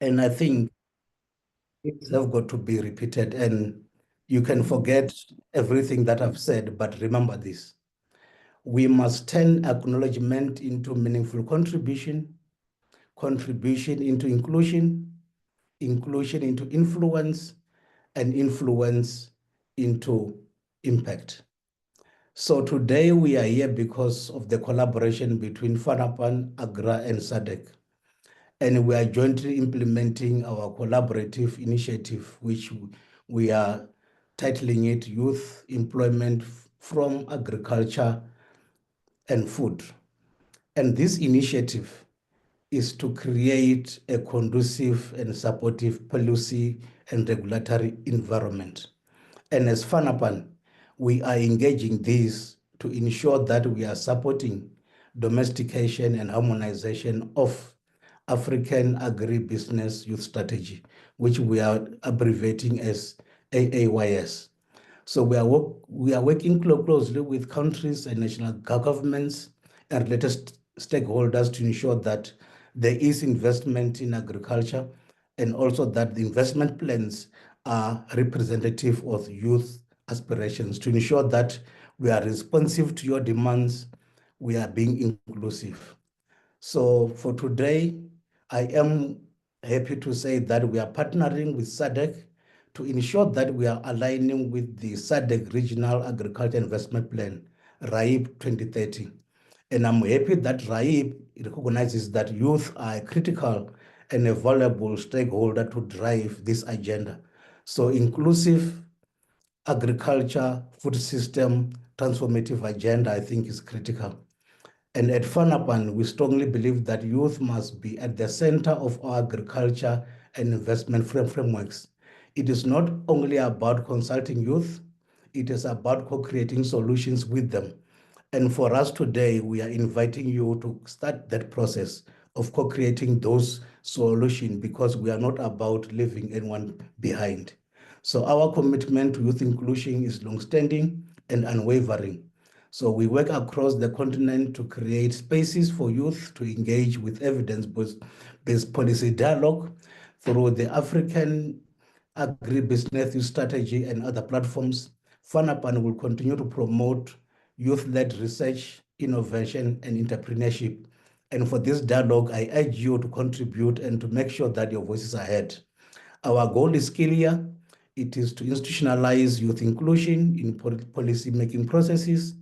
And I think things have got to be repeated, and you can forget everything that I've said, but remember this. We must turn acknowledgement into meaningful contribution, contribution into inclusion, inclusion into influence, and influence into impact. So today we are here because of the collaboration between FANAPAN, AGRA, and SADC. And we are jointly implementing our collaborative initiative, which we are titling it Youth Employment from Agriculture and Food. And this initiative is to create a conducive and supportive policy and regulatory environment. And as FANAPAN, we are engaging this to ensure that we are supporting domestication and harmonization of African Agribusiness Youth Strategy, which we are abbreviating as AAYS. So we are working closely with countries and national governments and related stakeholders to ensure that there is investment in agriculture, and also that the investment plans are representative of youth aspirations, to ensure that we are responsive to your demands, we are being inclusive. So for today, I am happy to say that we are partnering with SADC to ensure that we are aligning with the SADC Regional Agriculture Investment Plan, RAIB 2030. And I'm happy that RAIB recognizes that youth are a critical and a valuable stakeholder to drive this agenda. So inclusive agriculture, food system, transformative agenda, I think is critical. And at FANAPAN, we strongly believe that youth must be at the center of our agriculture and investment frameworks. It is not only about consulting youth, it is about co-creating solutions with them. And for us today, we are inviting you to start that process of co-creating those solutions, because we are not about leaving anyone behind. So our commitment to youth inclusion is long-standing and unwavering. So we work across the continent to create spaces for youth to engage with evidence-based policy dialogue through the African Agribusiness Youth Strategy and other platforms. FANAPAN will continue to promote youth-led research, innovation, and entrepreneurship. And for this dialogue, I urge you to contribute and to make sure that your voices are heard. Our goal is clear. It is to institutionalize youth inclusion in policy-making processes,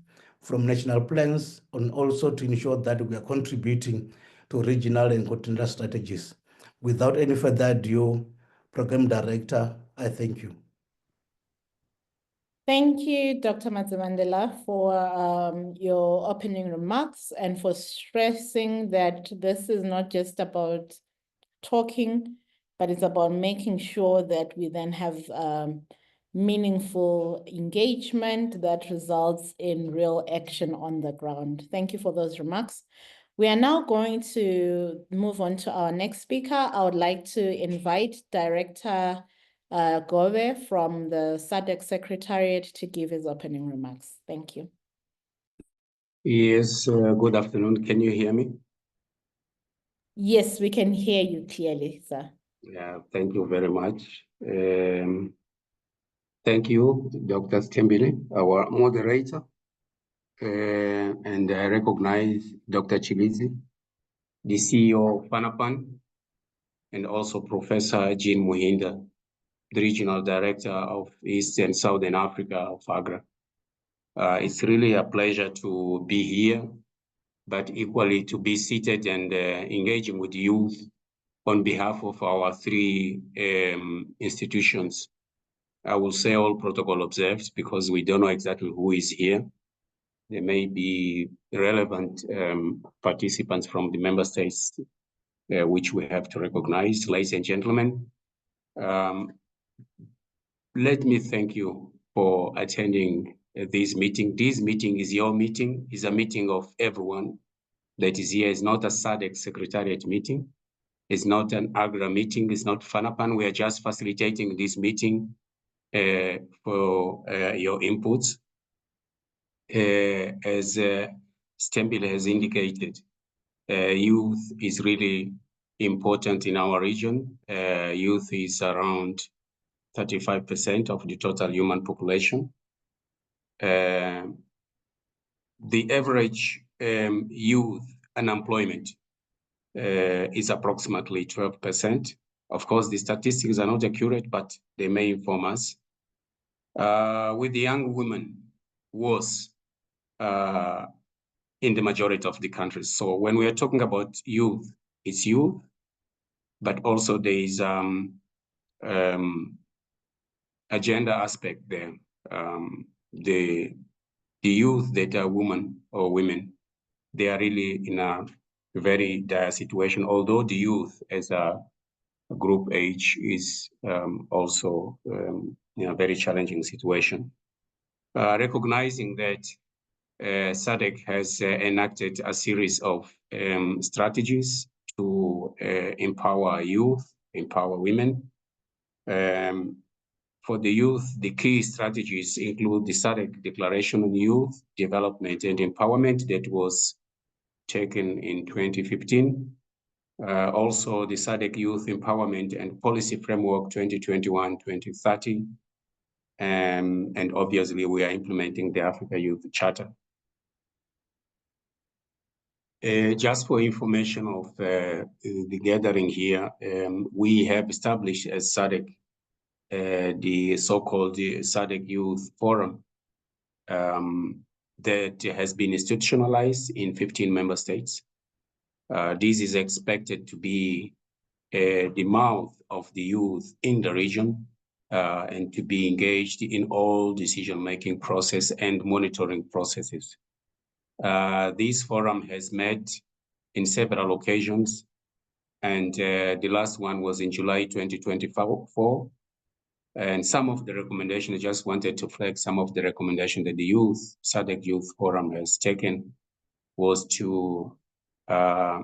from national plans, and also to ensure that we are contributing to regional and continental strategies. Without any further ado, Program Director, I thank you. Thank you, Dr. Mazimandela, for your opening remarks and for stressing that this is not just about talking, but it's about making sure that we then have meaningful engagement that results in real action on the ground. Thank you for those remarks. We are now going to move on to our next speaker. I would like to invite Director Gove from the SADC Secretariat to give his opening remarks. Thank you. Yes, good afternoon. Can you hear me? Yes, we can hear you clearly, sir. Yeah, thank you very much. Thank you, Dr. Stembile, our moderator. And I recognize Dr. Chilizi, the CEO of FANAPAN, and also Professor Jean Muhinda, the Regional Director of East and Southern Africa of AGRA. It's really a pleasure to be here, but equally to be seated and engaging with youth on behalf of our three institutions. I will say all protocol observed, because we don't know exactly who is here. There may be relevant participants from the member states, which we have to recognize. Ladies and gentlemen, let me thank you for attending this meeting. This meeting is your meeting, is a meeting of everyone that is here. It's not a SADC Secretariat meeting. It's not an AGRA meeting. It's not FANAPAN. We are just facilitating this meeting for your inputs. As Stembile has indicated, youth is really important in our region. Youth is around 35% of the total human population. The average youth unemployment is approximately 12%. Of course, the statistics are not accurate, but they may inform us. With the young women worse in the majority of the countries. So when we are talking about youth, it's youth, but also there is agenda aspect there. The youth that are women or women, they are really in a very dire situation, although the youth as a group age is also in a very challenging situation. Recognizing that SADC has enacted a series of strategies to empower youth, empower women. For the youth, the key strategies include the SADC Declaration on Youth Development and Empowerment that was taken in 2015. Also, the SADC Youth Empowerment and Policy Framework 2021-2030. And obviously, we are implementing the Africa Youth Charter. Just for information of the gathering here, we have established as SADC the so-called SADC Youth Forum that has been institutionalized in 15 member states. This is expected to be the mouth of the youth in the region and to be engaged in all decision-making process and monitoring processes. This forum has met in several occasions, and the last one was in July 2024. And some of the recommendations, I just wanted to flag some of the recommendations that the SADC Youth Forum has taken was to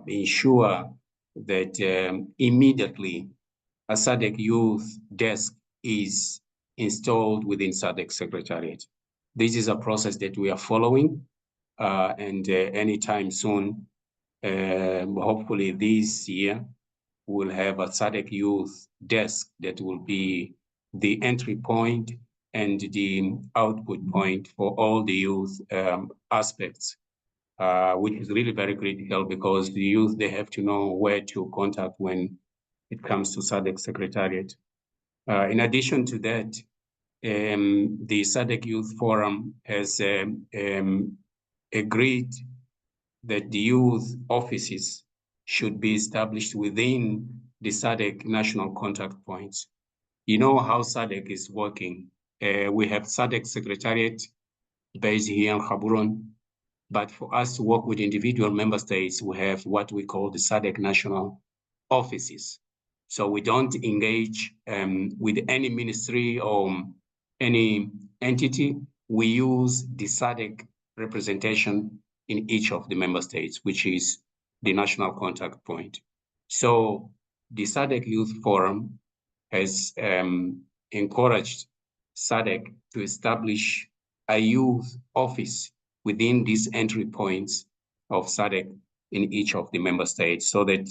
ensure that immediately a SADC Youth Desk is installed within SADC Secretariat. This is a process that we are following, and anytime soon, hopefully this year, we'll have a SADC Youth Desk that will be the entry point and the output point for all the youth aspects, which is really very critical because the youth, they have to know where to contact when it comes to SADC Secretariat. In addition to that, the SADC Youth Forum has agreed that the youth offices should be established within the SADC national contact points. You know how SADC is working. We have SADC Secretariat based here in Gaborone, but for us to work with individual member states, we have what we call the SADC national offices. So we don't engage with any ministry or any entity. We use the SADC representation in each of the member states, which is the national contact point. So the SADC Youth Forum has encouraged SADC to establish a youth office within these entry points of SADC in each of the member states so that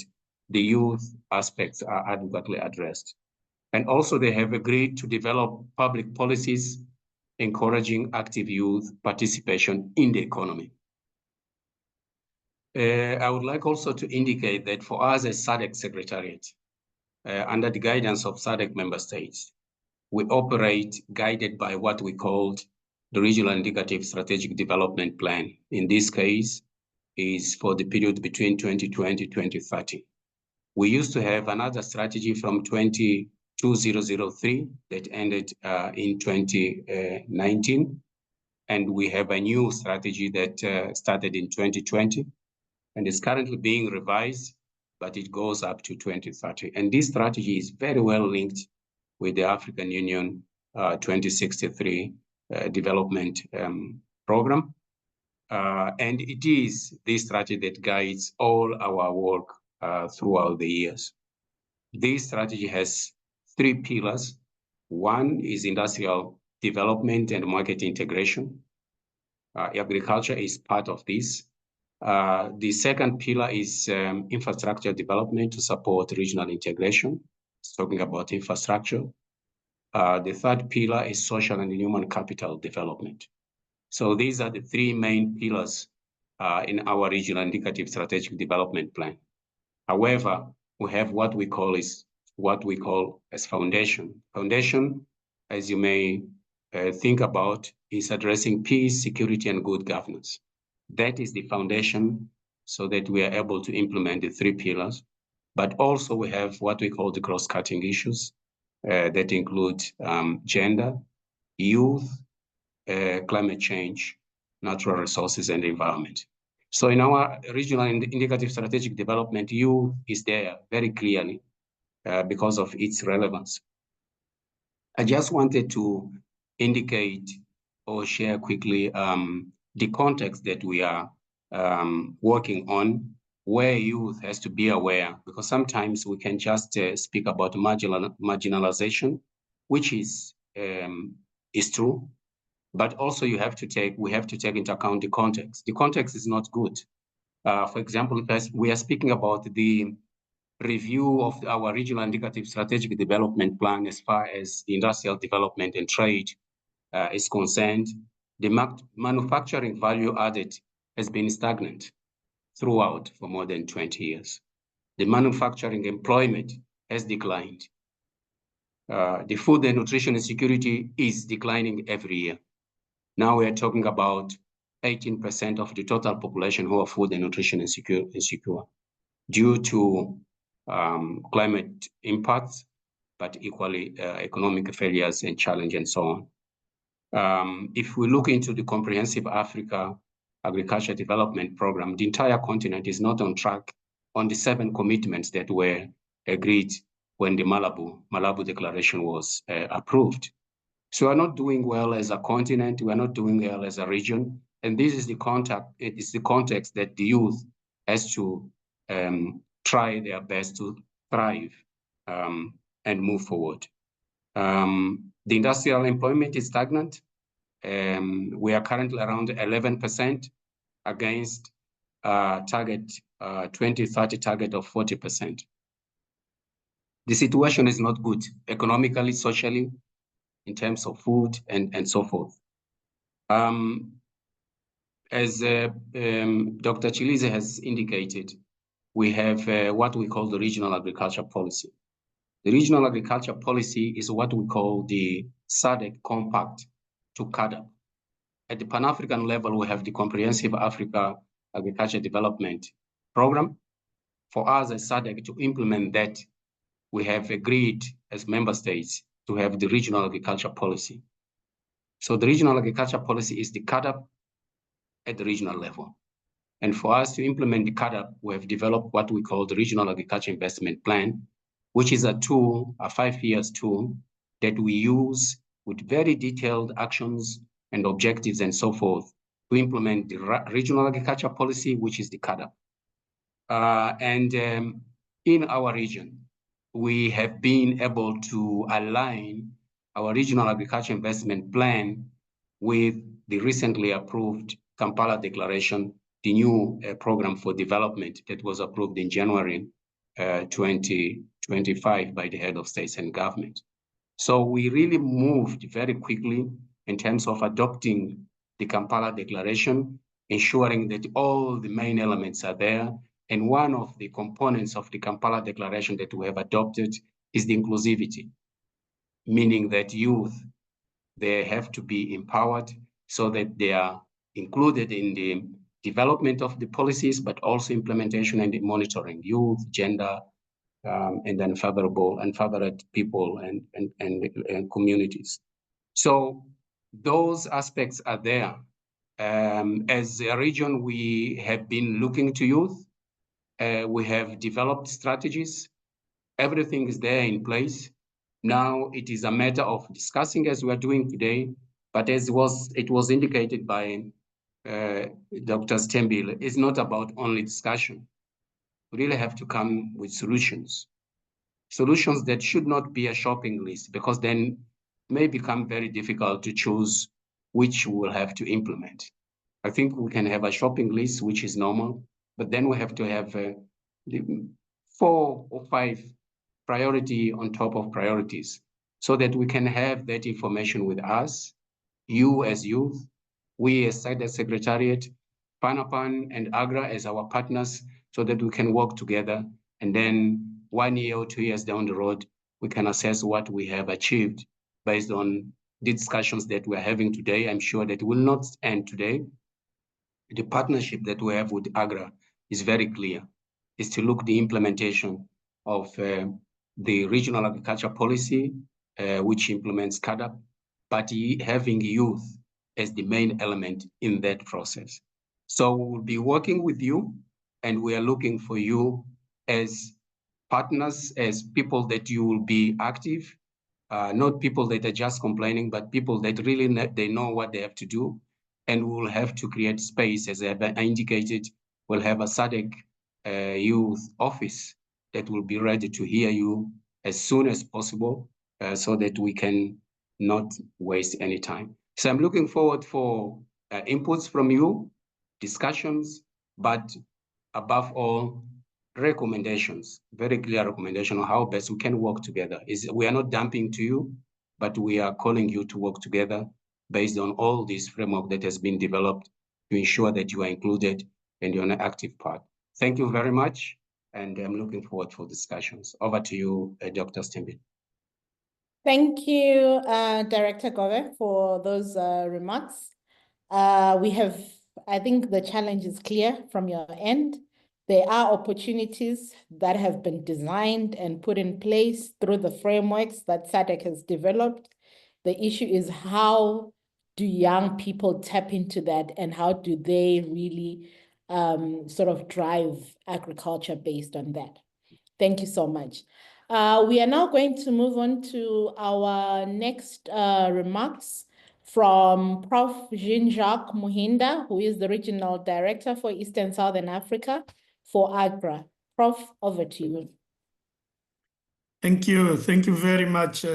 the youth aspects are adequately addressed. And also they have agreed to develop public policies encouraging active youth participation in the economy. I would like also to indicate that for us as SADC Secretariat, under the guidance of SADC member states, we operate guided by what we called the Regional Indicative Strategic Development Plan. In this case, is for the period between 2020 and 2030. We used to have another strategy from 2003 that ended in 2019. And we have a new strategy that started in 2020 and is currently being revised, but it goes up to 2030. And this strategy is very well linked with the African Union 2063 development program. And it is this strategy that guides all our work throughout the years. This strategy has 3 pillars. One is industrial development and market integration. Agriculture is part of this. The second pillar is infrastructure development to support regional integration. It's talking about infrastructure. The third pillar is social and human capital development. So these are the three main pillars in our regional indicative strategic development plan. However, we have what we call as foundation. Foundation, as you may think about, is addressing peace, security, and good governance. That is the foundation so that we are able to implement the three pillars. But also we have what we call the cross-cutting issues that include gender, youth, climate change, natural resources, and environment. So in our regional indicative strategic development, youth is there very clearly because of its relevance. I just wanted to indicate or share quickly the context that we are working on, where youth has to be aware, because sometimes we can just speak about marginalization, which is true, but also we have to take into account the context. The context is not good. For example, we are speaking about the review of our regional indicative strategic development plan as far as the industrial development and trade is concerned. The manufacturing value added has been stagnant throughout for more than 20 years. The manufacturing employment has declined. The food and nutrition insecurity is declining every year. Now we are talking about 18% of the total population who are food and nutrition insecure due to climate impacts, but equally economic failures and challenge and so on. If we look into the Comprehensive Africa Agriculture Development Program, the entire continent is not on track on the 7 commitments that were agreed when the Malabo Declaration was approved. So we're not doing well as a continent, we're not doing well as a region, and this is the context that the youth has to try their best to thrive and move forward. The industrial employment is stagnant. We are currently around 11% against target 2030 target of 40%. The situation is not good economically, socially, in terms of food and so forth. As Dr. Chilize has indicated, we have what we call the regional agriculture policy. The regional agriculture policy is what we call the SADC compact to CAADP. At the Pan-African level, we have the Comprehensive Africa Agriculture Development Program. For us as SADC to implement that, we have agreed as member states to have the regional agriculture policy. So the regional agriculture policy is the CAADP at the regional level. And for us to implement the CAADP, we have developed what we call the Regional Agriculture Investment Plan, which is a tool, a 5-year tool that we use with very detailed actions and objectives and so forth to implement the regional agriculture policy, which is the CAADP. In our region, we have been able to align our regional agriculture investment plan with the recently approved Kampala Declaration, the new program for development that was approved in January 2025 by the head of states and government. So we really moved very quickly in terms of adopting the Kampala Declaration, ensuring that all the main elements are there. And one of the components of the Kampala Declaration that we have adopted is the inclusivity, meaning that youth, they have to be empowered so that they are included in the development of the policies, but also implementation and monitoring, youth, gender, and then favored people and communities. So those aspects are there. As a region, we have been looking to youth. We have developed strategies. Everything is there in place. Now it is a matter of discussing as we are doing today, but as it was indicated by Dr. Stembile, it's not about only discussion. We really have to come with solutions. Solutions that should not be a shopping list, because then it may become very difficult to choose which we will have to implement. I think we can have a shopping list, which is normal, but then we have to have the 4 or 5 priority on top of priorities so that we can have that information with us, you as youth, we as SADC Secretariat, PANAPAN and AGRA as our partners, so that we can work together. And then 1 year or 2 years down the road, we can assess what we have achieved based on the discussions that we're having today. I'm sure that will not end today. The partnership that we have with AGRA is very clear. Is to look the implementation of the regional agriculture policy, which implements CAADP, but having youth as the main element in that process. So we'll be working with you, and we are looking for you as partners, as people that you will be active, not people that are just complaining, but people that really they know what they have to do. And we will have to create space, as I indicated. We'll have a SADC youth office that will be ready to hear you as soon as possible, so that we can not waste any time. So I'm looking forward for inputs from you, discussions, but above all, recommendations, very clear recommendation on how best we can work together. We are not dumping to you, but we are calling you to work together based on all this framework that has been developed to ensure that you are included and you're an active part. Thank you very much, and I'm looking forward for discussions. Over to you, Dr. Stembile. Thank you, Director Gove, for those remarks. I think the challenge is clear from your end. There are opportunities that have been designed and put in place through the frameworks that SADC has developed. The issue is, how do young people tap into that, and how do they really sort of drive agriculture based on that? Thank you so much. We are now going to move on to our next remarks from Prof. Jean-Jacques Muhinda, who is the Regional Director for Eastern Southern Africa for AGRA. Prof, over to you. Thank you. Thank you very much,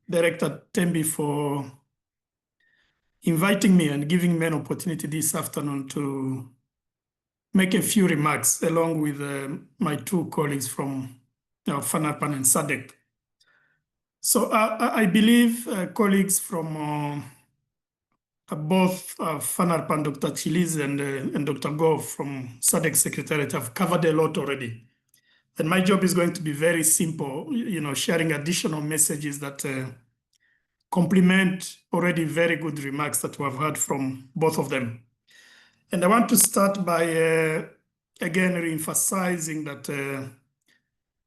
Director Tembi, for inviting me and giving me an opportunity this afternoon to make a few remarks along with my 2 colleagues from FANAPAN and SADC. So I believe colleagues from both FANAPAN, Dr. Chilizi and Dr. Gove from SADC Secretariat have covered a lot already. And my job is going to be very simple, sharing additional messages that complement already very good remarks that we have heard from both of them. And I want to start by, again, re-emphasizing that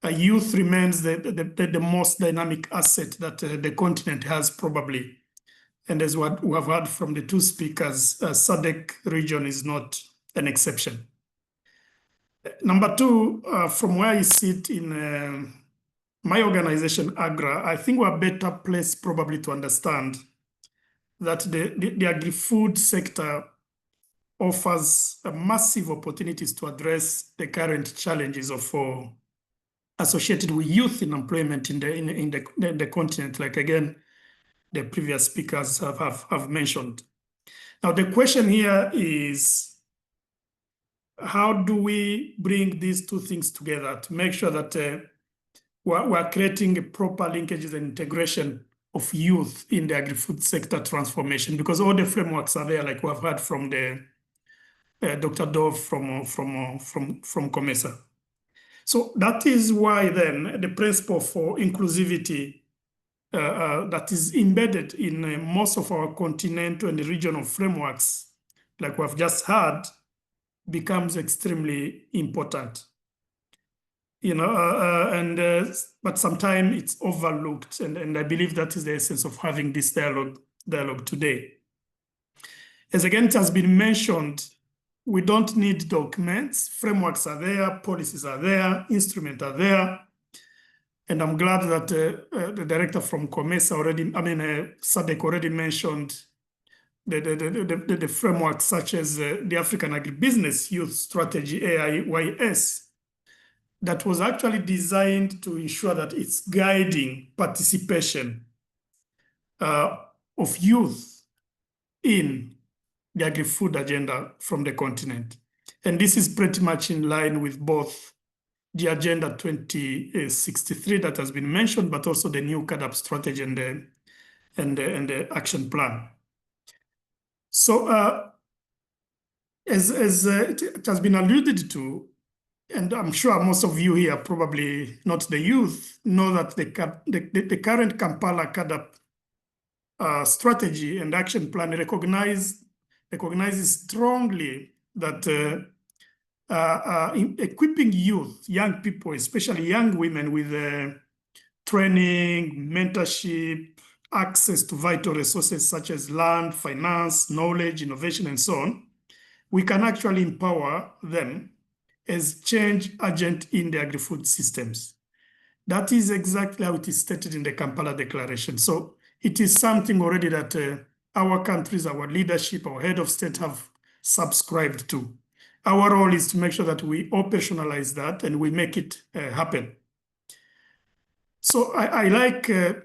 youth remains the most dynamic asset that the continent has, probably. And as what we have heard from the 2 speakers, SADC region is not an exception. Number 2, from where I sit in my organization, AGRA, I think we're better placed probably to understand that the agri-food sector offers massive opportunities to address the current challenges associated with youth unemployment in the continent, like, again, the previous speakers have mentioned. Now, the question here is, how do we bring these 2 things together to make sure that we're creating a proper linkages and integration of youth in the agri-food sector transformation? Because all the frameworks are there, like we have heard from the Dr. Dove from COMESA. So that is why then the principle for inclusivity that is embedded in most of our continental and regional frameworks, like we have just heard, becomes extremely important. But sometimes it's overlooked, and I believe that is the essence of having this dialogue today. As again, it has been mentioned, we don't need documents. Frameworks are there, policies are there, instruments are there. And I'm glad that the director from COMESA SADC already mentioned the frameworks such as the African Agribusiness Youth Strategy, AIYS, that was actually designed to ensure that it's guiding participation of youth in the agri-food agenda from the continent. And this is pretty much in line with both the Agenda 2063 that has been mentioned, but also the new CAADP strategy and the action plan. So as it has been alluded to, and I'm sure most of you here, probably not the youth, know that the current Kampala CAADP strategy and action plan recognizes strongly that equipping youth, young people, especially young women, with training, mentorship, access to vital resources such as land, finance, knowledge, innovation, and so on, we can actually empower them as change agent in the agri-food systems. That is exactly how it is stated in the Kampala Declaration. So it is something already that our countries, our leadership, our head of state have subscribed to. Our role is to make sure that we operationalize that and we make it happen. So I like a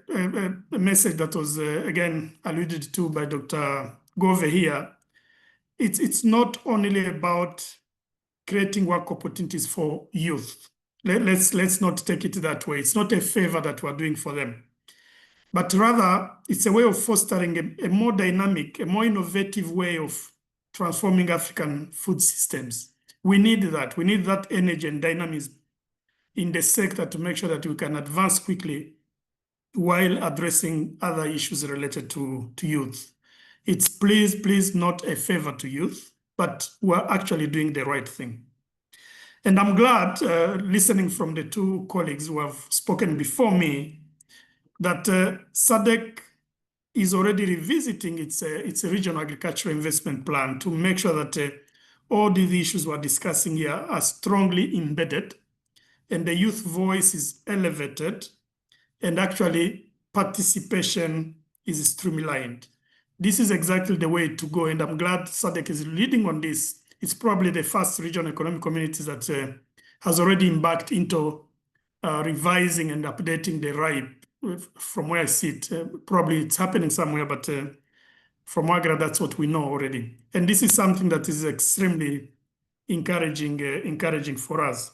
message that was again alluded to by Dr. Gove here. It's not only about creating work opportunities for youth. Let's not take it that way. It's not a favor that we're doing for them, but rather it's a way of fostering a more dynamic, a more innovative way of transforming African food systems. We need that. We need that energy and dynamism in the sector to make sure that we can advance quickly while addressing other issues related to youth. It's please not a favor to youth, but we're actually doing the right thing. And I'm glad, listening from the two colleagues who have spoken before me, that SADC is already revisiting its regional agricultural investment plan to make sure that all these issues we're discussing here are strongly embedded and the youth voice is elevated and actually participation is streamlined. This is exactly the way to go, and I'm glad SADC is leading on this. It's probably the first regional economic community that has already embarked into revising and updating the RIPE. From where I sit, probably it's happening somewhere, but from AGRA, that's what we know already. And this is something that is extremely encouraging for us.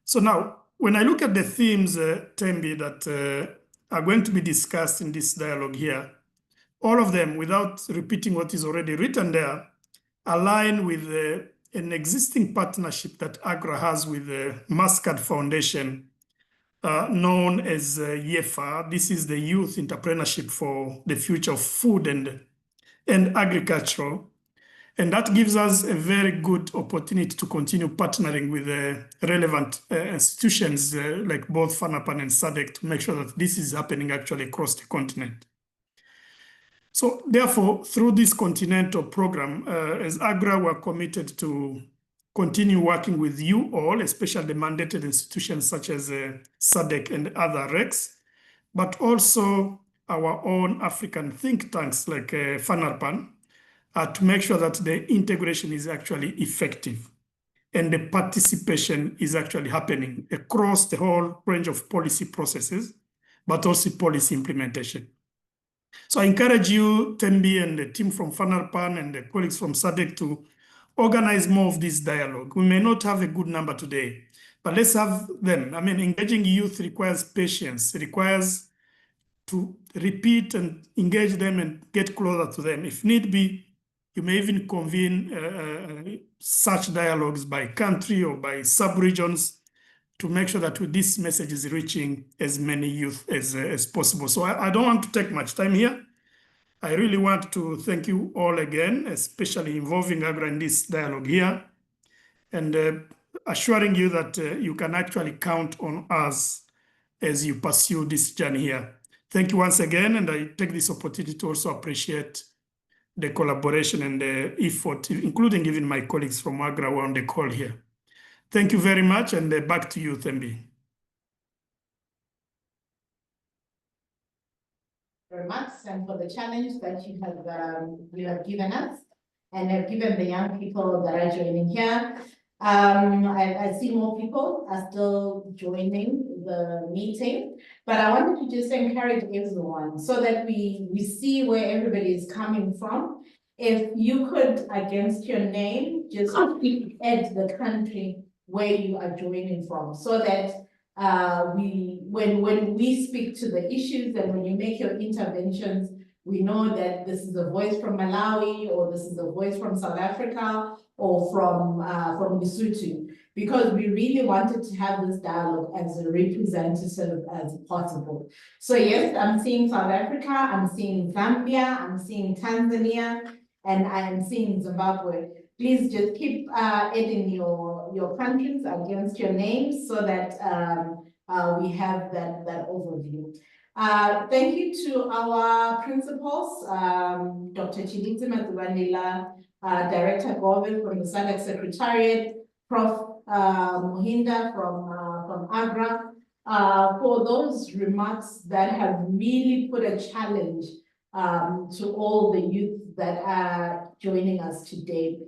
So now, when I look at the themes, Thembi, that are going to be discussed in this dialogue here, all of them, without repeating what is already written there, align with an existing partnership that AGRA has with the Muscat Foundation, known as YEFA. This is the Youth Entrepreneurship for the Future of Food and Agriculture. And that gives us a very good opportunity to continue partnering with relevant institutions like both FANAPAN and SADC to make sure that this is happening actually across the continent. So therefore, through this continental program, as AGRA, we're committed to continue working with you all, especially the mandated institutions such as SADC and other RECs, but also our own African think tanks like FANAPAN, to make sure that the integration is actually effective and the participation is actually happening across the whole range of policy processes, but also policy implementation. So I encourage you, Thembi, and the team from FANAPAN and the colleagues from SADC to organize more of this dialogue. We may not have a good number today, but let's have them. I mean, engaging youth requires patience. It requires to repeat and engage them and get closer to them. If need be, you may even convene such dialogues by country or by sub-regions to make sure that this message is reaching as many youth as possible. So I don't want to take much time here. I really want to thank you all again, especially involving AGRA in this dialogue here, and assuring you that you can actually count on us as you pursue this journey here. Thank you once again, and I take this opportunity to also appreciate the collaboration and the effort, including even my colleagues from AGRA who are on the call here. Thank you very much, and back to you, Thembi. Very much, and for the challenge that you have given us and have given the young people that are joining here. I see more people are still joining the meeting, but I wanted to just encourage everyone so that we see where everybody is coming from if you could, against your name, just add the country where you are joining from, so that when we speak to the issues and when you make your interventions, we know that this is a voice from Malawi, or this is a voice from South Africa, or from Lesotho, because we really wanted to have this dialogue as representative as possible. So yes, I'm seeing South Africa, I'm seeing Zambia, I'm seeing Tanzania, and I am seeing Zimbabwe. Please just keep adding your countries against your names, so that we have that overview. Thank you to our principals, Dr. Chilidzi Madzuvanila, Director Government from the SADC Secretariat, Prof. Mohinda from AGRA, for those remarks that have really put a challenge to all the youth that are joining us today.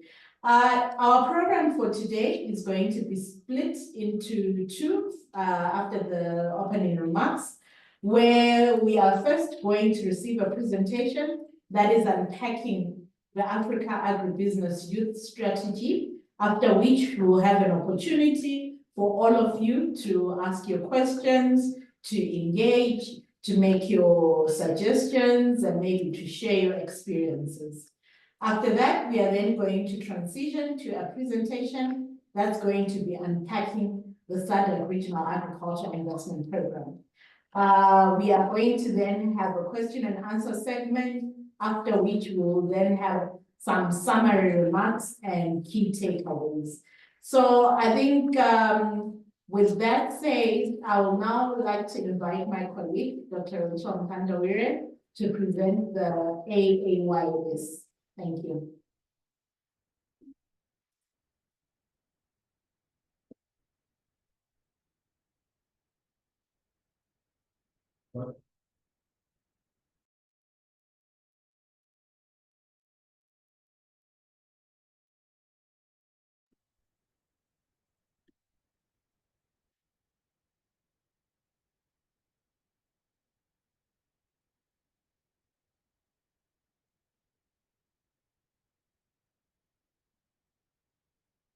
Our program for today is going to be split into two after the opening remarks, where we are first going to receive a presentation that is unpacking the Africa Agribusiness Youth Strategy, after which we will have an opportunity for all of you to ask your questions, to engage, to make your suggestions, and maybe to share your experiences. After that, we are then going to transition to a presentation that's going to be unpacking the SADC Regional Agriculture Investment Program. We are going to then have a question and answer segment, after which we will then have some summary remarks and key takeaways. So I think with that said, I would now like to invite my colleague, Dr. Rachel Mkandawire, to present the AAYS. Thank you.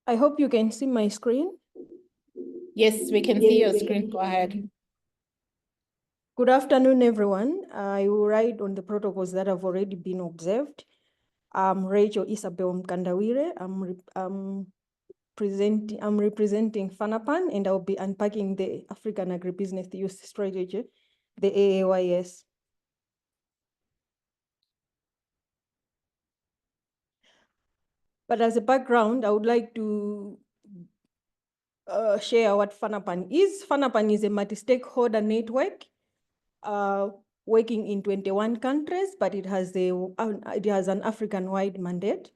I hope you can see my screen. Yes, we can see your screen. Go ahead. Good afternoon, everyone. I will write on the protocols that have already been observed. I'm Rachel Isabel Mkandawire. I'm representing FANAPAN, and I'll be unpacking the African Agribusiness Youth Strategy, the AAYS. But as a background, I would like to share what FANAPAN is. FANAPAN is a multi-stakeholder network working in 21 countries, but it has an African-wide mandate.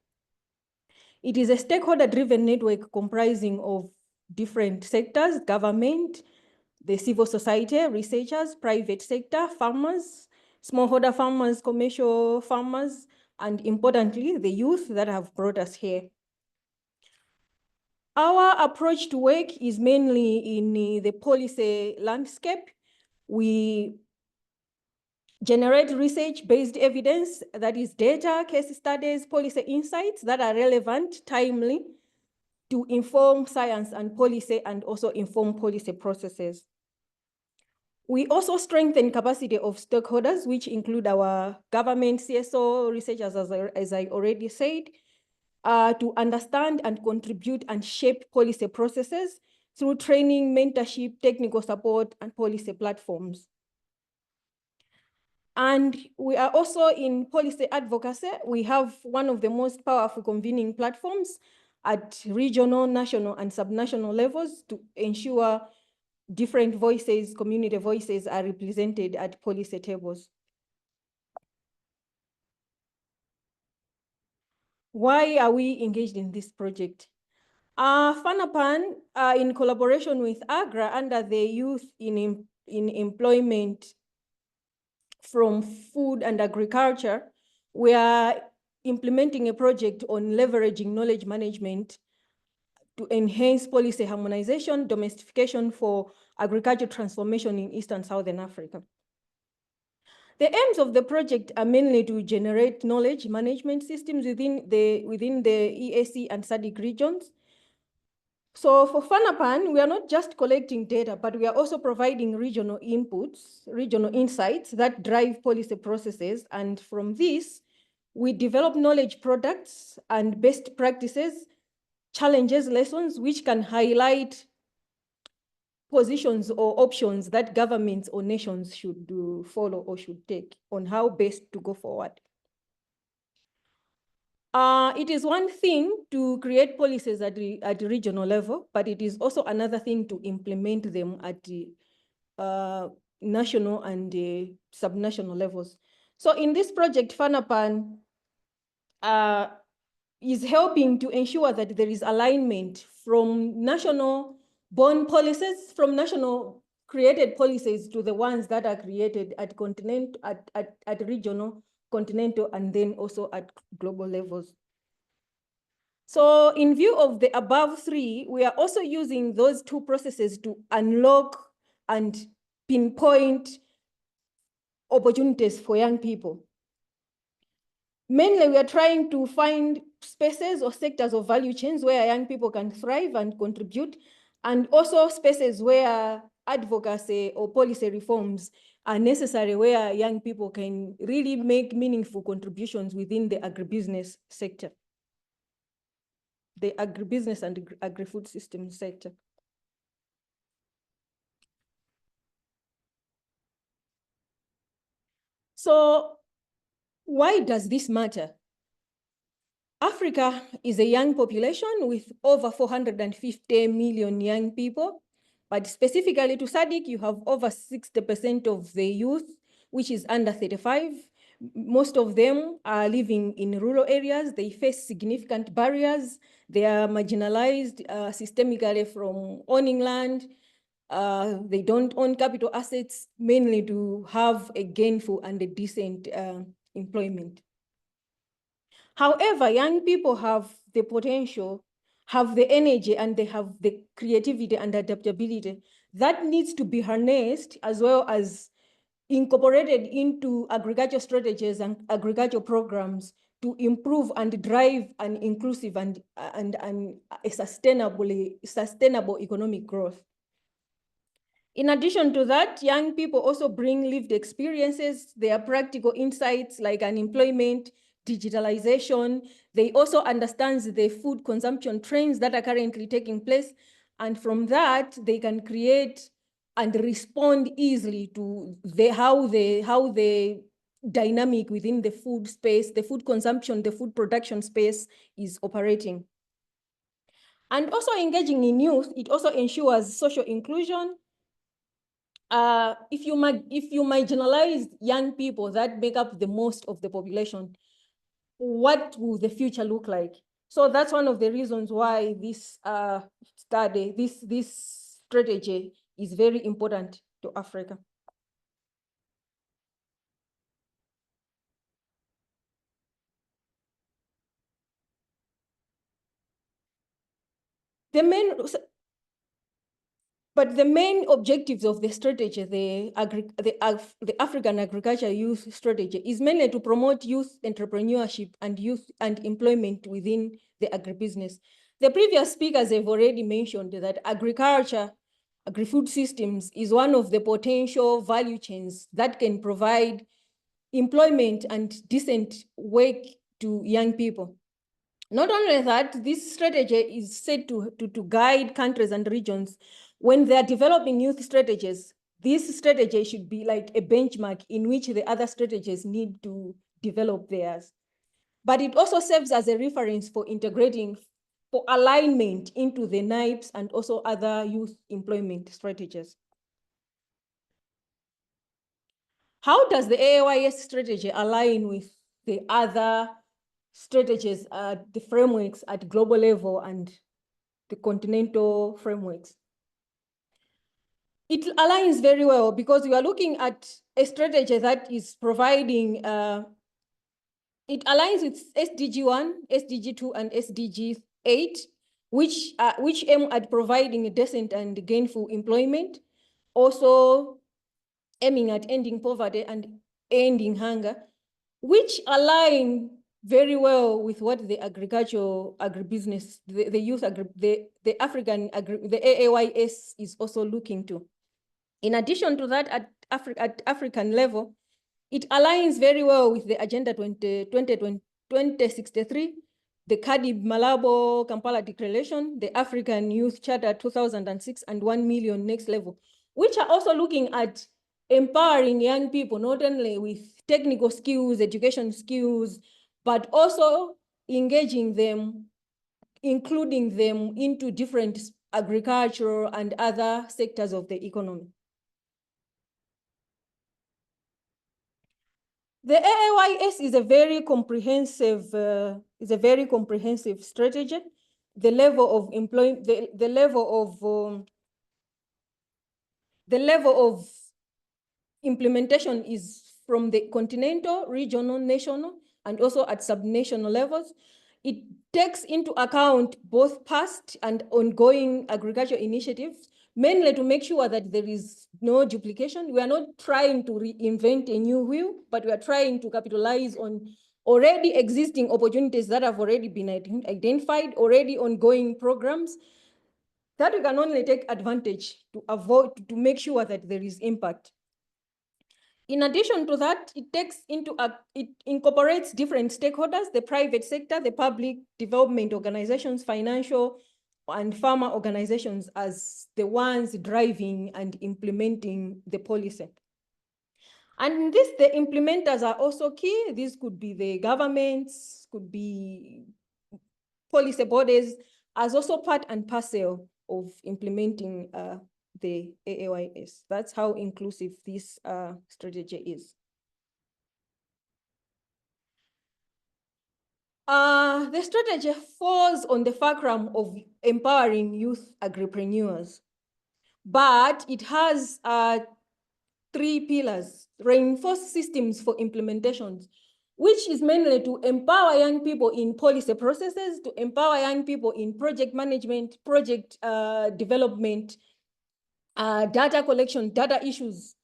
It is a stakeholder-driven network comprising of different sectors: government, the civil society, researchers, private sector, farmers, smallholder farmers, commercial farmers, and importantly, the youth that have brought us here. Our approach to work is mainly in the policy landscape. We generate research-based evidence, that is data, case studies, policy insights that are relevant, timely, to inform science and policy, and also inform policy processes. We also strengthen capacity of stakeholders, which include our government, CSO, researchers, as I already said, to understand and contribute and shape policy processes through training, mentorship, technical support, and policy platforms. And we are also in policy advocacy. We have one of the most powerful convening platforms at regional, national, and subnational levels to ensure different voices, community voices, are represented at policy tables. Why are we engaged in this project? FANAPAN, in collaboration with AGRA under the Youth in Employment from Food and Agriculture, we are implementing a project on leveraging knowledge management to enhance policy harmonization, domestication for agriculture transformation in East and Southern Africa. The aims of the project are mainly to generate knowledge management systems within the EAC and SADC regions. So for FANAPAN, we are not just collecting data, but we are also providing regional inputs, regional insights that drive policy processes. And from this, we develop knowledge products and best practices, challenges, lessons, which can highlight positions or options that governments or nations should follow or should take on how best to go forward. It is one thing to create policies at the regional level, but it is also another thing to implement them at the national and subnational levels. So in this project, FANAPAN is helping to ensure that there is alignment from national born policies, from national created policies to the ones that are created at at regional, continental, and then also at global levels. So in view of the above three, we are also using those two processes to unlock and pinpoint opportunities for young people. Mainly, we are trying to find spaces or sectors of value chains where young people can thrive and contribute, and also spaces where advocacy or policy reforms are necessary, where young people can really make meaningful contributions within the agribusiness sector, the agribusiness and agri-food system sector. So why does this matter? Africa is a young population with over 450 million young people, but specifically to SADC, you have over 60% of the youth, which is under 35. Most of them are living in rural areas. They face significant barriers. They are marginalized systemically from owning land. They don't own capital assets, mainly to have a gainful and a decent employment. However, young people have the potential, have the energy, and they have the creativity and adaptability that needs to be harnessed, as well as incorporated into agriculture strategies and agriculture programs to improve and drive an inclusive and a sustainable economic growth. In addition to that, young people also bring lived experiences, their practical insights like unemployment, digitalization. They also understand the food consumption trends that are currently taking place. And from that, they can create and respond easily to how the dynamic within the food space, the food consumption, the food production space is operating. And also engaging in youth, it also ensures social inclusion. If you marginalize young people that make up the most of the population, what will the future look like? So that's one of the reasons why this this strategy is very important to Africa. But the main objectives of the strategy, the African Agriculture Youth Strategy, is mainly to promote youth entrepreneurship and youth and employment within the agribusiness. The previous speakers have already mentioned that agriculture, agri-food systems is one of the potential value chains that can provide employment and decent work to young people. Not only that, this strategy is set to guide countries and regions when they are developing youth strategies. This strategy should be like a benchmark in which the other strategies need to develop theirs. But it also serves as a reference for integrating, for alignment into the NIPES and also other youth employment strategies. How does the AYS strategy align with the other strategies, the frameworks at global level and the continental frameworks? It aligns very well because we are looking at a strategy that is providing, it aligns with SDG 1, SDG 2, and SDG 8, which aim at providing a decent and gainful employment, also aiming at ending poverty and ending hunger, which align very well with what the agribusiness, the youth the African the AAYS is also looking to. In addition to that, at African level, it aligns very well with the Agenda 2063, the Cardiff Malabo Kampala Declaration, the African Youth Charter 2006, and 1 Million Next Level, which are also looking at empowering young people, not only with technical skills, education skills, but also engaging them, including them into different agricultural and other sectors of the economy. The AAYS is a very comprehensive strategy. The level of employment, the level of implementation is from the continental, regional, national, and also at subnational levels. It takes into account both past and ongoing agricultural initiatives, mainly to make sure that there is no duplication. We are not trying to reinvent a new wheel, but we are trying to capitalize on already existing opportunities that have already been identified, already ongoing programs, that we can only take advantage to to make sure that there is impact. In addition to that, it incorporates different stakeholders, the private sector, the public development organizations, financial and farmer organizations as the ones driving and implementing the policy. And in this, the implementers are also key. These could be the governments, could be policy bodies, as also part and parcel of implementing the AAYS. That's how inclusive this strategy is. The strategy falls on the fulcrum of empowering youth agripreneurs, but it has 3 pillars: reinforce systems for implementations, which is mainly to empower young people in policy processes, to empower young people in project management, project development, data collection, data issues,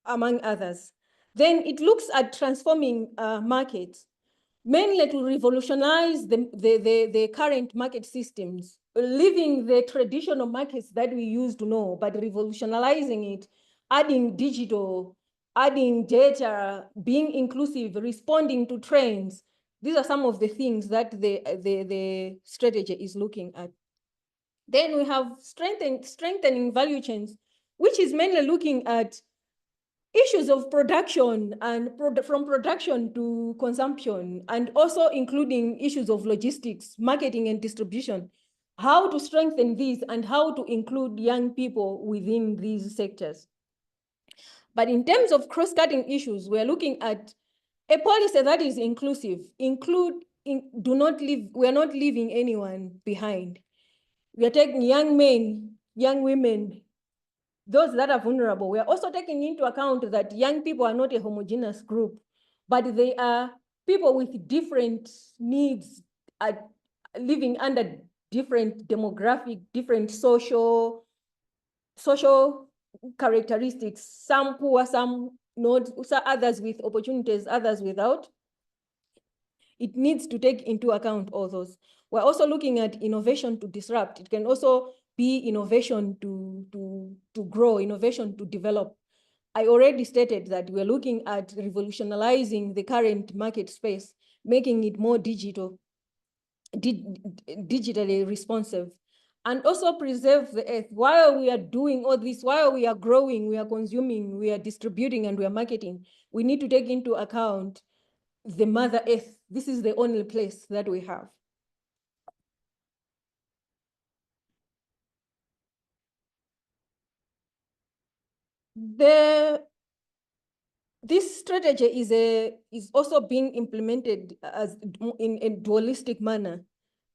among others. Then it looks at transforming markets, mainly to revolutionize the current market systems, leaving the traditional markets that we used to know, but revolutionizing it, adding digital, adding data, being inclusive, responding to trends. These are some of the things that the strategy is looking at. Then we have strengthening value chains, which is mainly looking at issues of production and from production to consumption, and also including issues of logistics, marketing and distribution, how to strengthen these and how to include young people within these sectors. But in terms of cross-cutting issues, we're looking at a policy that is inclusive, we're not leaving anyone behind. We are taking young men, young women, those that are vulnerable. We are also taking into account that young people are not a homogeneous group, but they are people with different needs, living under different demographic, different social characteristics, some poor, some not, others with opportunities, others without. It needs to take into account all those. We're also looking at innovation to disrupt. It can also be innovation to grow, innovation to develop. I already stated that we're looking at revolutionizing the current market space, making it more digitally responsive, and also preserve the earth. While we are doing all this, while we are growing, we are consuming, we are distributing, and we are marketing, we need to take into account the Mother Earth. This is the only place that we have. This strategy is also being implemented as in a dualistic manner,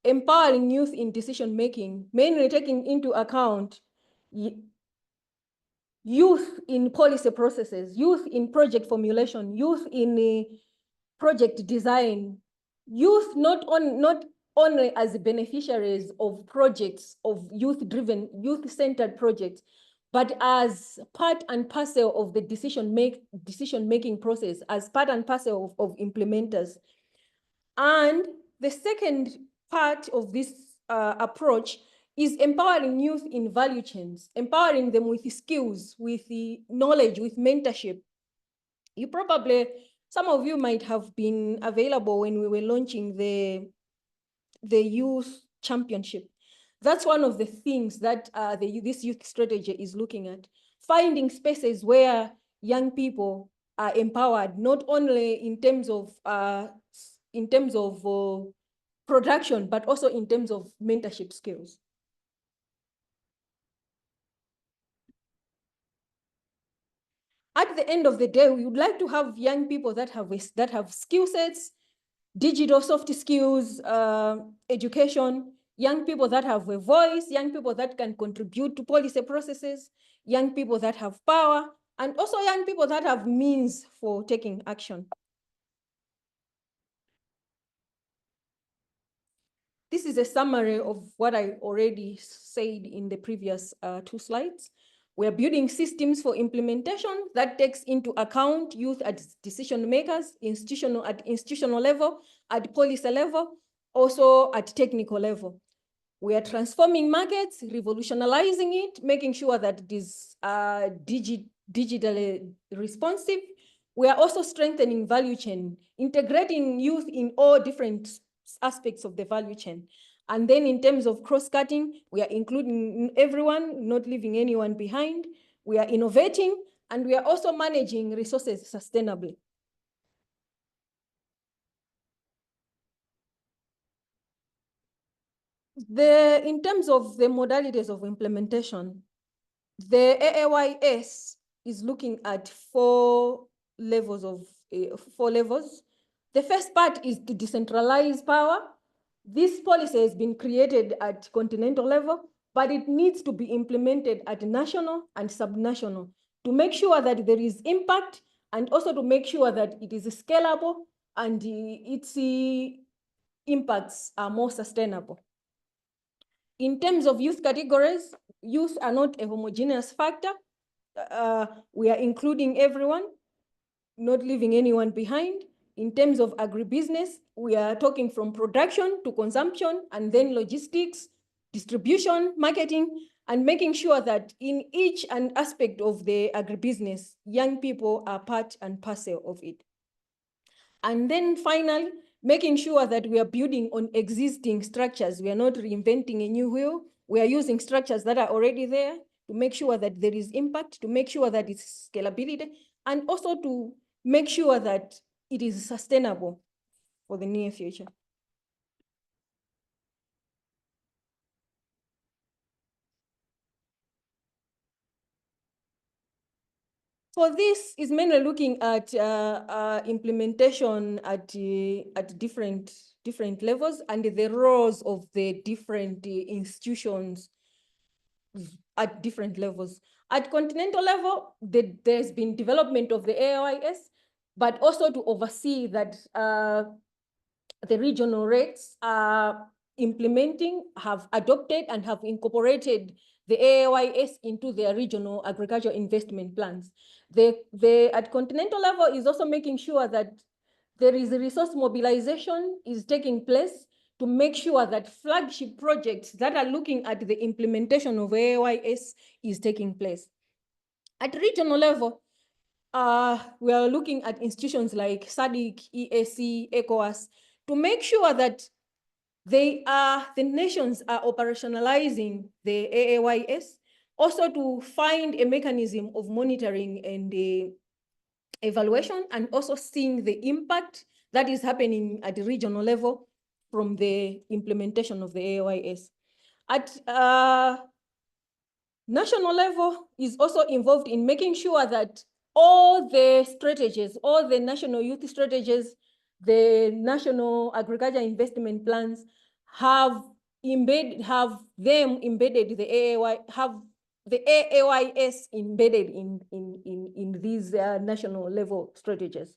empowering youth in decision making, mainly taking into account youth in policy processes, youth in project formulation, youth in project design, youth not only as beneficiaries of projects, of youth-driven, youth-centered projects, but as part and parcel of the decision-making process, as part and parcel of implementers. And the second part of this approach is empowering youth in value chains, empowering them with the skills, with the knowledge, with mentorship. You probably, some of you might have been available when we were launching the youth championship. That's one of the things that this youth strategy is looking at, finding spaces where young people are empowered, not only in terms of production, but also in terms of mentorship skills. At the end of the day, we would like to have young people that have skill sets, digital soft skills, education, young people that have a voice, young people that can contribute to policy processes, young people that have power, and also young people that have means for taking action. This is a summary of what I already said in the previous 2 slides. We're building systems for implementation that takes into account youth as decision makers, at institutional level, at policy level, also at technical level. We are transforming markets, revolutionizing it, making sure that it is digitally responsive. We are also strengthening value chain, integrating youth in all different aspects of the value chain. And then in terms of cross-cutting, we are including everyone, not leaving anyone behind. We are innovating, and we are also managing resources sustainably. In terms of the modalities of implementation, the AAYS is looking at 4 levels. The first part is to decentralize power. This policy has been created at continental level, but it needs to be implemented at national and subnational to make sure that there is impact, and also to make sure that it is scalable and its impacts are more sustainable. In terms of youth categories, youth are not a homogeneous factor. We are including everyone, not leaving anyone behind. In terms of agribusiness, we are talking from production to consumption, and then logistics, distribution, marketing, and making sure that in each and aspect of the agribusiness, young people are part and parcel of it. And then finally, making sure that we are building on existing structures. We are not reinventing a new wheel. We are using structures that are already there to make sure that there is impact, to make sure that it's scalability, and also to make sure that it is sustainable for the near future. For this is mainly looking at implementation at different levels, and the roles of the different institutions at different levels. At continental level, there's been development of the AOIS, but also to oversee that the regional rates are implementing, have adopted, and have incorporated the AOIS into their regional agricultural investment plans. At continental level is also making sure that there is a resource mobilization is taking place to make sure that flagship projects that are looking at the implementation of AOIS is taking place. At regional level, we are looking at institutions like SADC, EAC, ECOWAS, to make sure that the nations are operationalizing the AAYS, also to find a mechanism of monitoring and evaluation, and also seeing the impact that is happening at the regional level from the implementation of the AAYS. At national level is also involved in making sure that all the strategies, all the national youth strategies, the national agriculture investment plans have them embedded, the AAYS embedded in these national level strategies.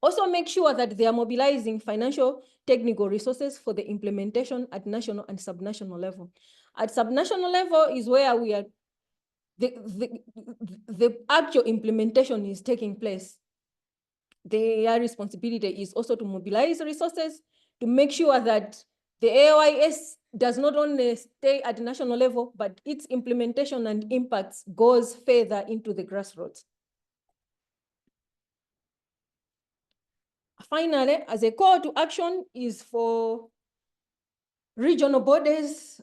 Also make sure that they are mobilizing financial technical resources for the implementation at national and subnational level. At subnational level is where we are the actual implementation is taking place. Their responsibility is also to mobilize resources to make sure that the AOIS does not only stay at the national level, but its implementation and impacts goes further into the grassroots. Finally, as a call to action is for regional bodies,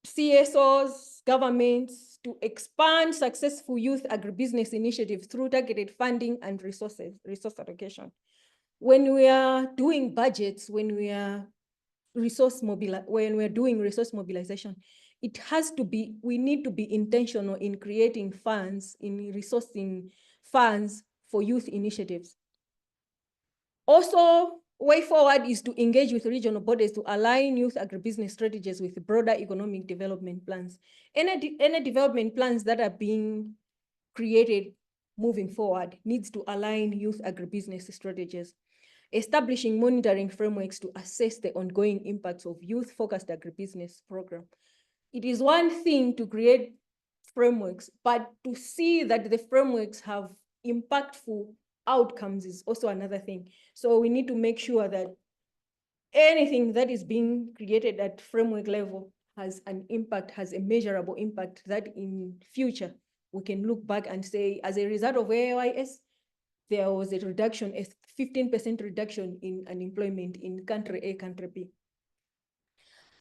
CSOs, governments to expand successful youth agribusiness initiatives through targeted funding and resource allocation. When we are doing budgets, when we are doing resource mobilization, it has to be, we need to be intentional in creating funds, in resourcing funds for youth initiatives. Also, way forward is to engage with regional bodies to align youth agribusiness strategies with broader economic development plans. Any development plans that are being created moving forward needs to align youth agribusiness strategies. Establishing monitoring frameworks to assess the ongoing impacts of youth-focused agribusiness program. It is one thing to create frameworks, but to see that the frameworks have impactful outcomes is also another thing. So we need to make sure that anything that is being created at framework level has an impact, has a measurable impact that in future we can look back and say, as a result of AOIS, there was a reduction, a 15% reduction in unemployment in country A, country B.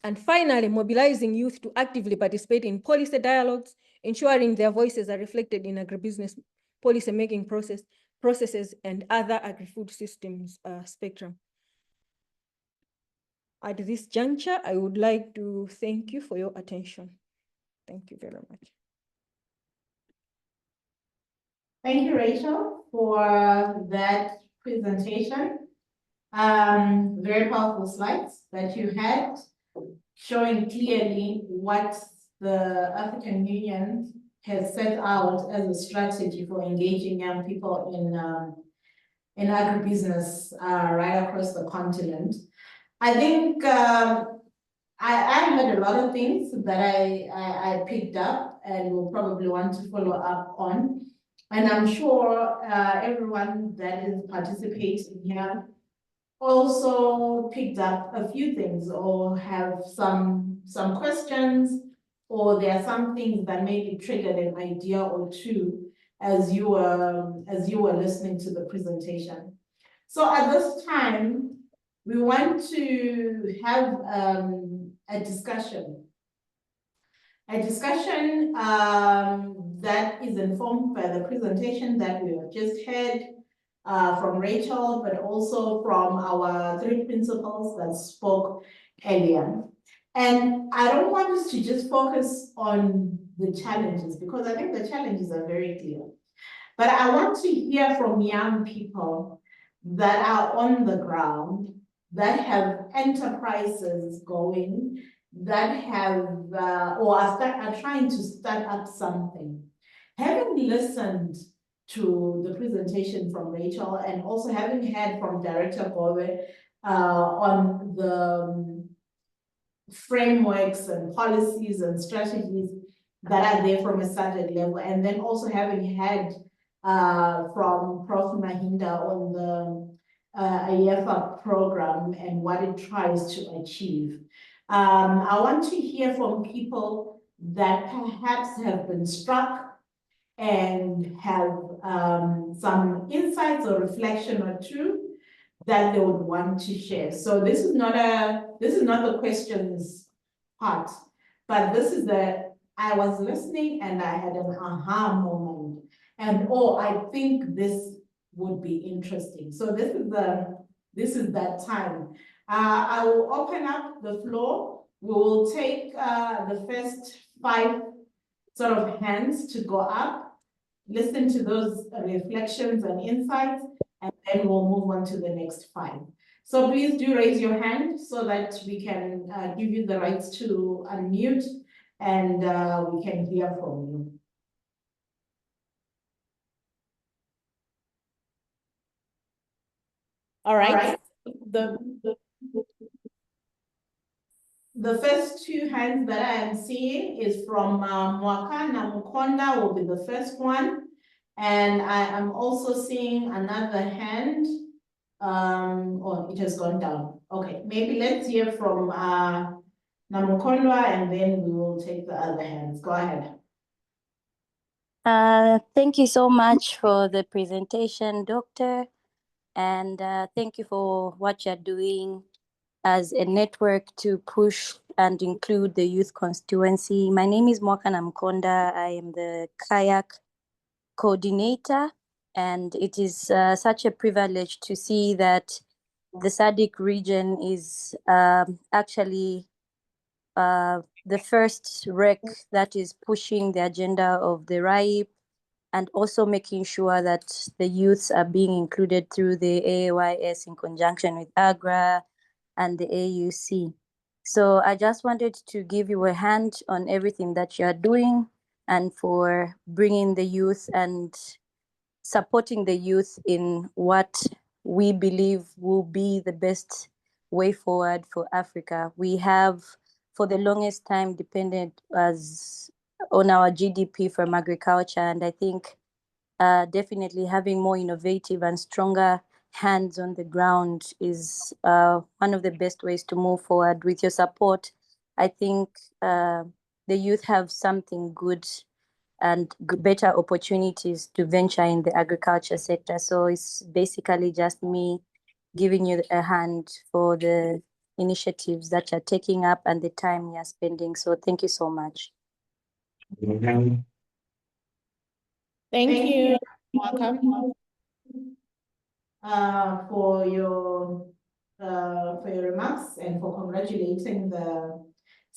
And finally, mobilizing youth to actively participate in policy dialogues, ensuring their voices are reflected in agribusiness policy-making processes and other agri-food systems spectrum. At this juncture, I would like to thank you for your attention. Thank you very much. Thank you, Rachel, for that presentation. Very powerful slides that you had, showing clearly what the African Union has set out as a strategy for engaging young people in agribusiness right across the continent. I think I heard a lot of things that I picked up and will probably want to follow up on. And I'm sure everyone that is participating here also picked up a few things or have some questions, or there are some things that maybe triggered an idea or two as you were listening to the presentation. So at this time, we want to have a discussion that is informed by the presentation that we have just heard from Rachel, but also from our three principals that spoke earlier. And I don't want us to just focus on the challenges, because I think the challenges are very clear. But I want to hear from young people that are on the ground, that have enterprises going, that have or are trying to start up something. Having listened to the presentation from Rachel and also having heard from Director Gobe on the frameworks and policies and strategies that are there from a started level, and then also having heard from Prof. Mahinda on the IEFA program and what it tries to achieve. I want to hear from people that perhaps have been struck and have some insights or reflection or two that they would want to share. So this is not the questions part, but this is I was listening and I had an aha moment, and oh, I think this would be interesting. So this is that time. I will open up the floor. We will take the first 5 sort of hands to go up, listen to those reflections and insights, and then we'll move on to the next 5. So please do raise your hand so that we can give you the rights to unmute and we can hear from you. All right. The first two hands that I am seeing is from Mwaka Namukonda will be the first one. And I am also seeing another hand. Oh, it has gone down. Okay, maybe let's hear from Namukondwa and then we will take the other hands. Go ahead. Thank you so much for the presentation, Doctor. And thank you for what you're doing as a network to push and include the youth constituency. My name is Mwaka Namkonda. I am the kayak coordinator, and it is such a privilege to see that the SADC region is actually the first REC that is pushing the agenda of the RIPE and also making sure that the youths are being included through the AAYS in conjunction with AGRA and the AUC. So I just wanted to give you a hand on everything that you are doing and for bringing the youth and supporting the youth in what we believe will be the best way forward for Africa. We have, for the longest time, depended on our GDP from agriculture, and I think definitely having more innovative and stronger hands on the ground is one of the best ways to move forward. With your support, I think the youth have something good and better opportunities to venture in the agriculture sector. So it's basically just me giving you a hand for the initiatives that you're taking up and the time you're spending. So thank you so much. Thank you, Mwaka, for your remarks and for congratulating the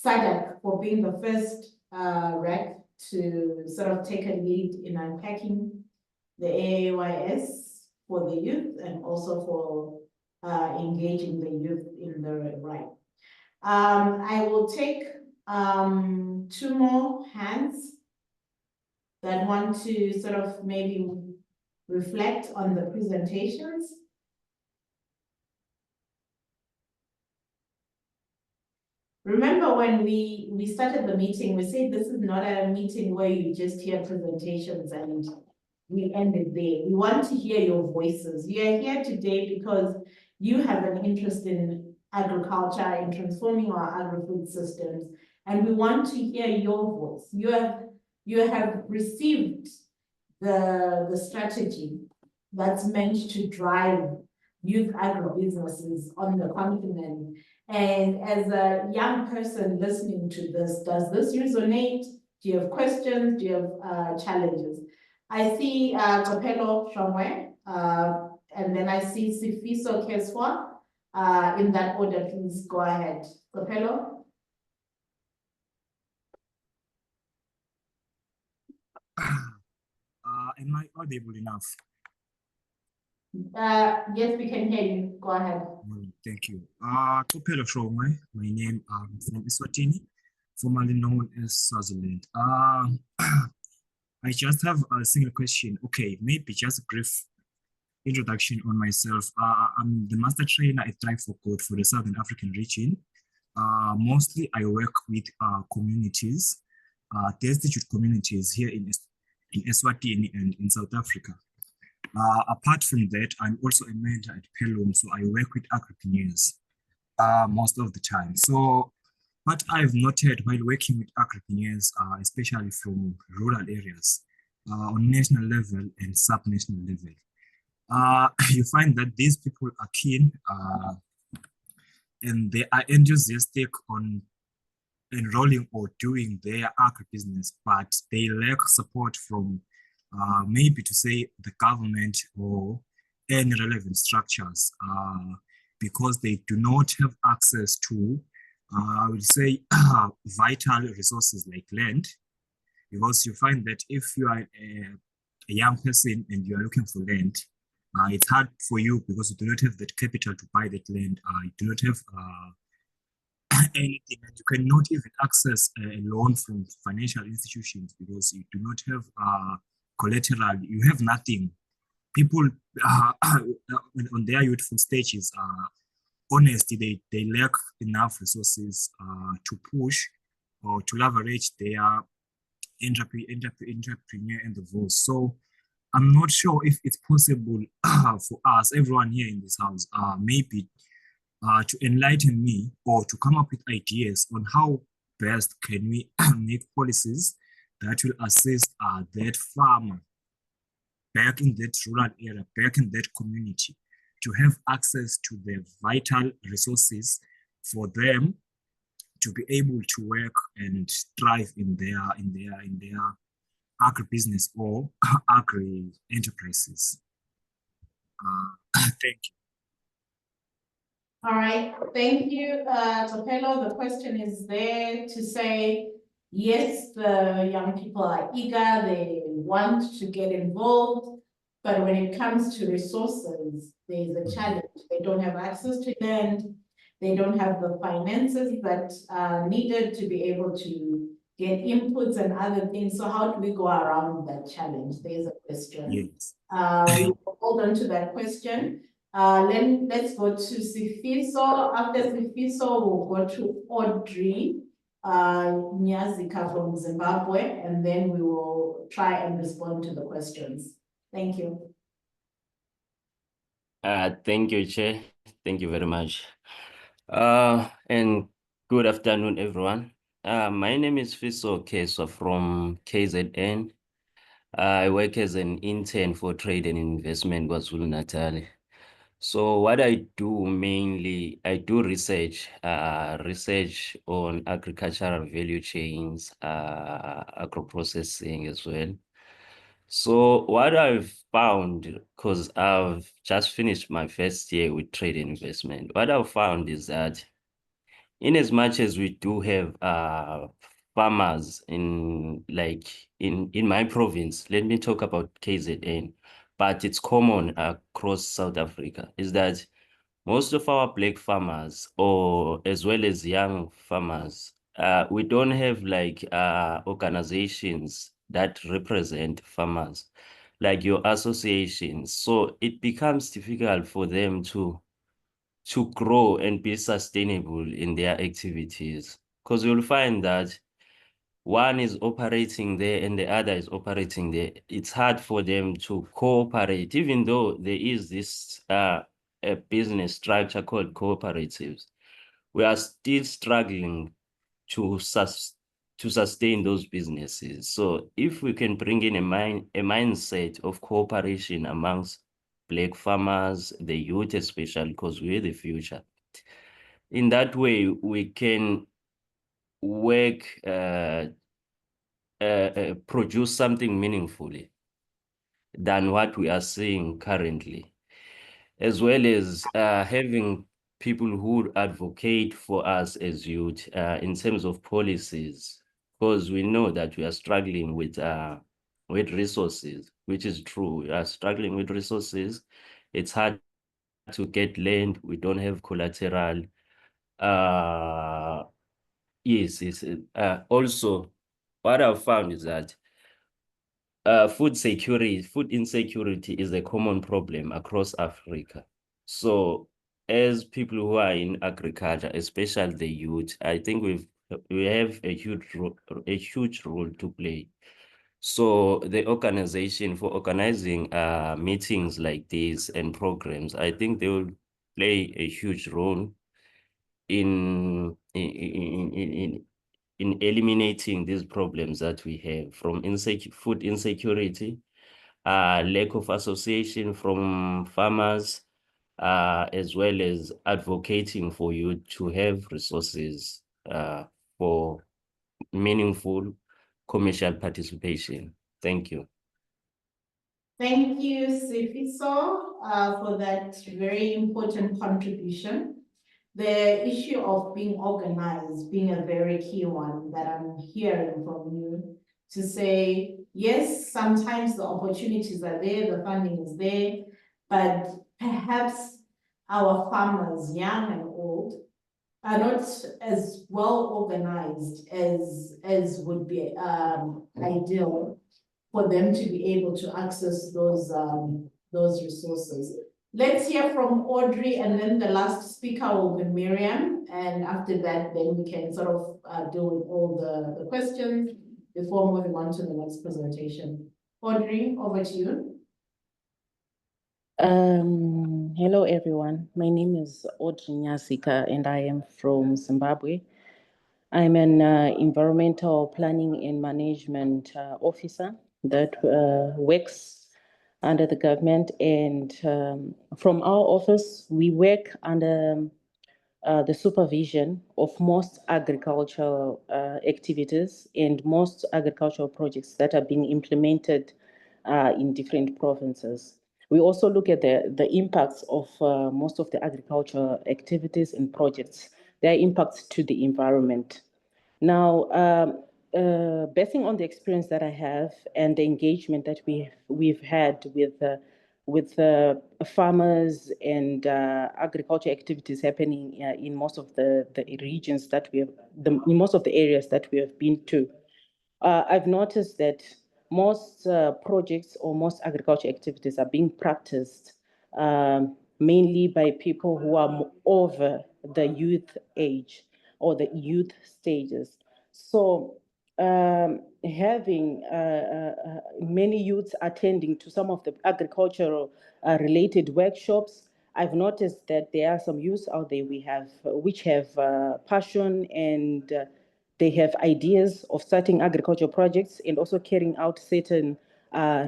SADC for being the first REC to sort of take a lead in unpacking the AAYS for the youth and also for engaging the youth in the RIPE. I will take 2 more hands that want to sort of maybe reflect on the presentations. Remember when we started the meeting, we said this is not a meeting where you just hear presentations and we end it there. We want to hear your voices. You are here today because you have an interest in agriculture, in transforming our agri-food systems, and we want to hear your voice. You have received the strategy that's meant to drive youth agribusinesses on the continent. And as a young person listening to this, does this resonate? Do you have questions? Do you have challenges? I see Kopelo Shomwe, and then I see Sifiso Keswa. In that order, please go ahead. Kopelo. Am I audible enough? Yes, we can hear you. Go ahead. Thank you. Kopelo Shomwe, my name from Eswatini, formerly known as Swaziland. I just have a single question. Okay, maybe just a brief introduction on myself. I'm the master trainer at Thrive for Good for the Southern African region. Mostly I work with communities, destitute communities here in Eswatini and in South Africa. Apart from that, I'm also a mentor at Pelum, so I work with agripreneurs most of the time. So what I've noted while working with agripreneurs, especially from rural areas, on national level and sub-national level, you find that these people are keen and they are enthusiastic on enrolling or doing their agribusiness, but they lack support from maybe to say the government or any relevant structures because they do not have access to, I would say, vital resources like land. Because you find that if you are a young person and you are looking for land, it's hard for you because you do not have that capital to buy that land. You do not have anything, and you cannot even access a loan from financial institutions because you do not have collateral. You have nothing. People on their youthful stages honestly, they lack enough resources to push or to leverage their entrepreneur and the voice. So I'm not sure if it's possible for us, everyone here in this house, maybe to enlighten me or to come up with ideas on how best can we make policies that will assist that farmer back in that rural area, back in that community, to have access to the vital resources for them to be able to work and thrive in their agribusiness or agri enterprises. Thank you. All right, thank you, Topelo. The question is there to say, yes, the young people are eager, they want to get involved, but when it comes to resources, there's a challenge. They don't have access to land, they don't have the finances that are needed to be able to get inputs and other things. So how do we go around that challenge? There's a question. Yes. We will hold on to that question. Let's go to Sifiso. After Sifiso, we'll go to Audrey Nyazika from Zimbabwe, and then we will try and respond to the questions. Thank you. Thank you, Chair. Thank you very much. And good afternoon, everyone. My name is Fiso Keswa from KZN. I work as an intern for trade and investment, KwaZulu-Natal. So what I do mainly, I do research on agricultural value chains, agro-processing as well. So what I've found, because I've just finished my first year with trade and investment, what I've found is that in as much as we do have farmers in my province, let me talk about KZN, but it's common across South Africa, is that most of our black farmers, or as well as young farmers, we don't have organizations that represent farmers, like your associations. So it becomes difficult for them to grow and be sustainable in their activities, because you'll find that one is operating there and the other is operating there. It's hard for them to cooperate, even though there is this a business structure called cooperatives. We are still struggling to sustain those businesses. So if we can bring in a mindset of cooperation amongst black farmers, the youth especially, because we're the future, in that way we can work, produce something meaningfully than what we are seeing currently, as well as having people who advocate for us as youth in terms of policies, because we know that we are struggling with resources, which is true. We are struggling with resources. It's hard to get land. We don't have collateral. Yes. Also, what I've found is that food insecurity is a common problem across Africa. So as people who are in agriculture, especially the youth, I think we have a huge role to play. So the organization for organizing meetings like this and programs, I think they will play a huge role in eliminating these problems that we have, from food insecurity, lack of association from farmers, as well as advocating for you to have resources for meaningful commercial participation. Thank you. Thank you, Sifiso, for that very important contribution. The issue of being organized being a very key one that I'm hearing from you, to say, yes, sometimes the opportunities are there, the funding is there, but perhaps our farmers, young and old, are not as well organized as would be ideal for them to be able to access those resources. Let's hear from Audrey, and then the last speaker will be Miriam. And after that, then we can sort of deal with all the questions before moving on to the next presentation. Audrey, over to you. Hello everyone. My name is Audrey Nyasika and I am from Zimbabwe. I'm an environmental planning and management officer that works under the government, and from our office we work under the supervision of most agricultural activities and most agricultural projects that are being implemented in different provinces. We also look at the impacts of most of the agricultural activities and projects, their impacts to the environment. Now, basing on the experience that I have and the engagement that we've had with farmers and agriculture activities happening in most of the regions that we have, in most of the areas that we have been to, I've noticed that most projects or most agriculture activities are being practiced mainly by people who are over the youth age or the youth stages. So having many youths attending to some of the agricultural related workshops, I've noticed that there are some youths out there which have passion and they have ideas of starting agricultural projects and also carrying out certain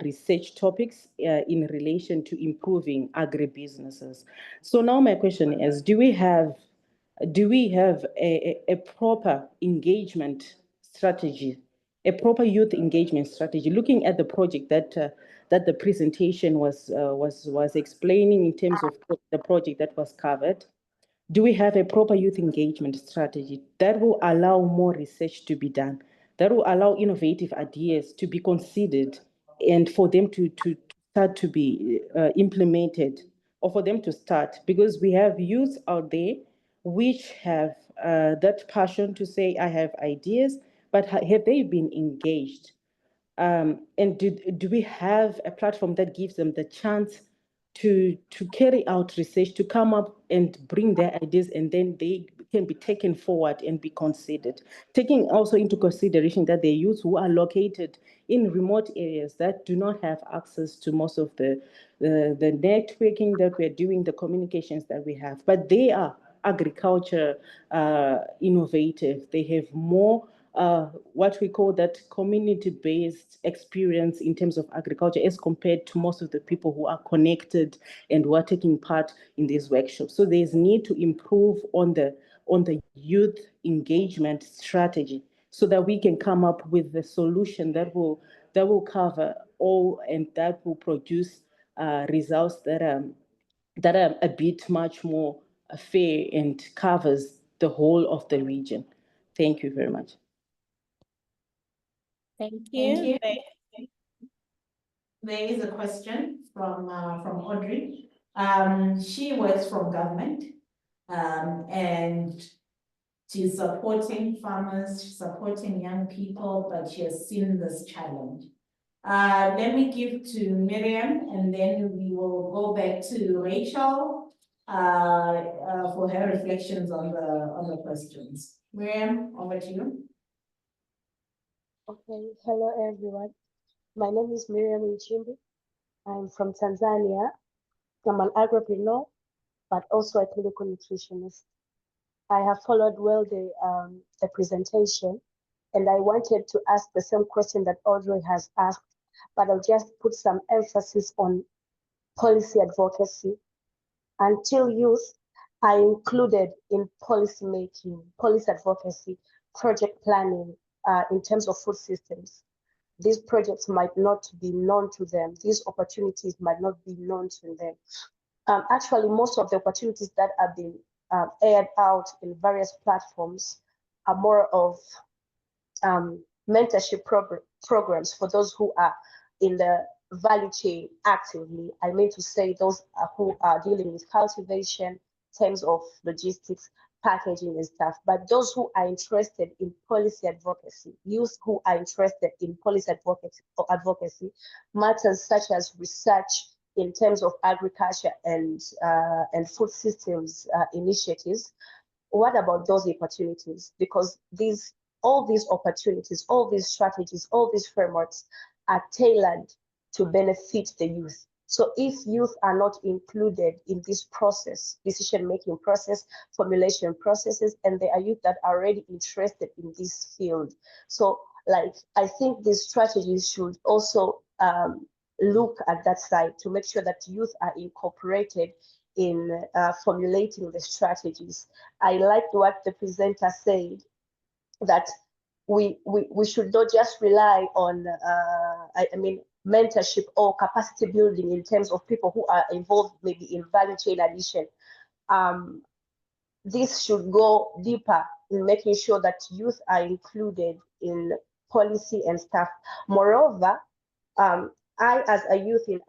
research topics in relation to improving agribusinesses. So now my question is, do we have a proper engagement strategy, a proper youth engagement strategy, looking at the project that the presentation was explaining in terms of the project that was covered? Do we have a proper youth engagement strategy that will allow more research to be done, that will allow innovative ideas to be considered and for them to start to be implemented, or for them to start? Because we have youth out there which have that passion to say, I have ideas, but have they been engaged? And do we have a platform that gives them the chance to carry out research, to come up and bring their ideas, and then they can be taken forward and be considered, taking also into consideration that the youth who are located in remote areas that do not have access to most of the networking that we're doing, the communications that we have, but they are agriculture innovative. They have more what we call that community-based experience in terms of agriculture as compared to most of the people who are connected and who are taking part in these workshops. So there's need to improve on the youth engagement strategy so that we can come up with the solution that will cover all and that will produce results that are a bit much more fair and covers the whole of the region. Thank you very much. Thank you. There is a question from Audrey. She works from government and she's supporting farmers, she's supporting young people, but she has seen this challenge. Let me give to Miriam, and then we will go back to Rachel for her reflections on the questions. Miriam, over to you. Okay, hello everyone. My name is Miriam Nchimbi. I'm from Tanzania. I'm an agripreneur, but also a clinical nutritionist. I have followed well the presentation, and I wanted to ask the same question that Audrey has asked, but I'll just put some emphasis on policy advocacy. Until youth are included in policy making, policy advocacy, project planning, in terms of food systems, these projects might not be known to them. These opportunities might not be known to them. Actually, most of the opportunities that have been aired out in various platforms are more of mentorship programs for those who are in the value chain actively. I mean to say those who are dealing with cultivation, terms of logistics, packaging and stuff, but those who are interested in policy advocacy, youth who are interested in policy advocacy, matters such as research in terms of agriculture and food systems initiatives, what about those opportunities? Because all these opportunities, all these strategies, all these frameworks are tailored to benefit the youth. So if youth are not included in this process, decision-making process, formulation processes, and there are youth that are already interested in this field. So like, I think these strategies should also look at that side to make sure that youth are incorporated in formulating the strategies. I liked what the presenter said, that we should not just rely on, I mean, mentorship or capacity building in terms of people who are involved maybe in value chain addition. This should go deeper in making sure that youth are included in policy and stuff. Moreover, I, as a youth in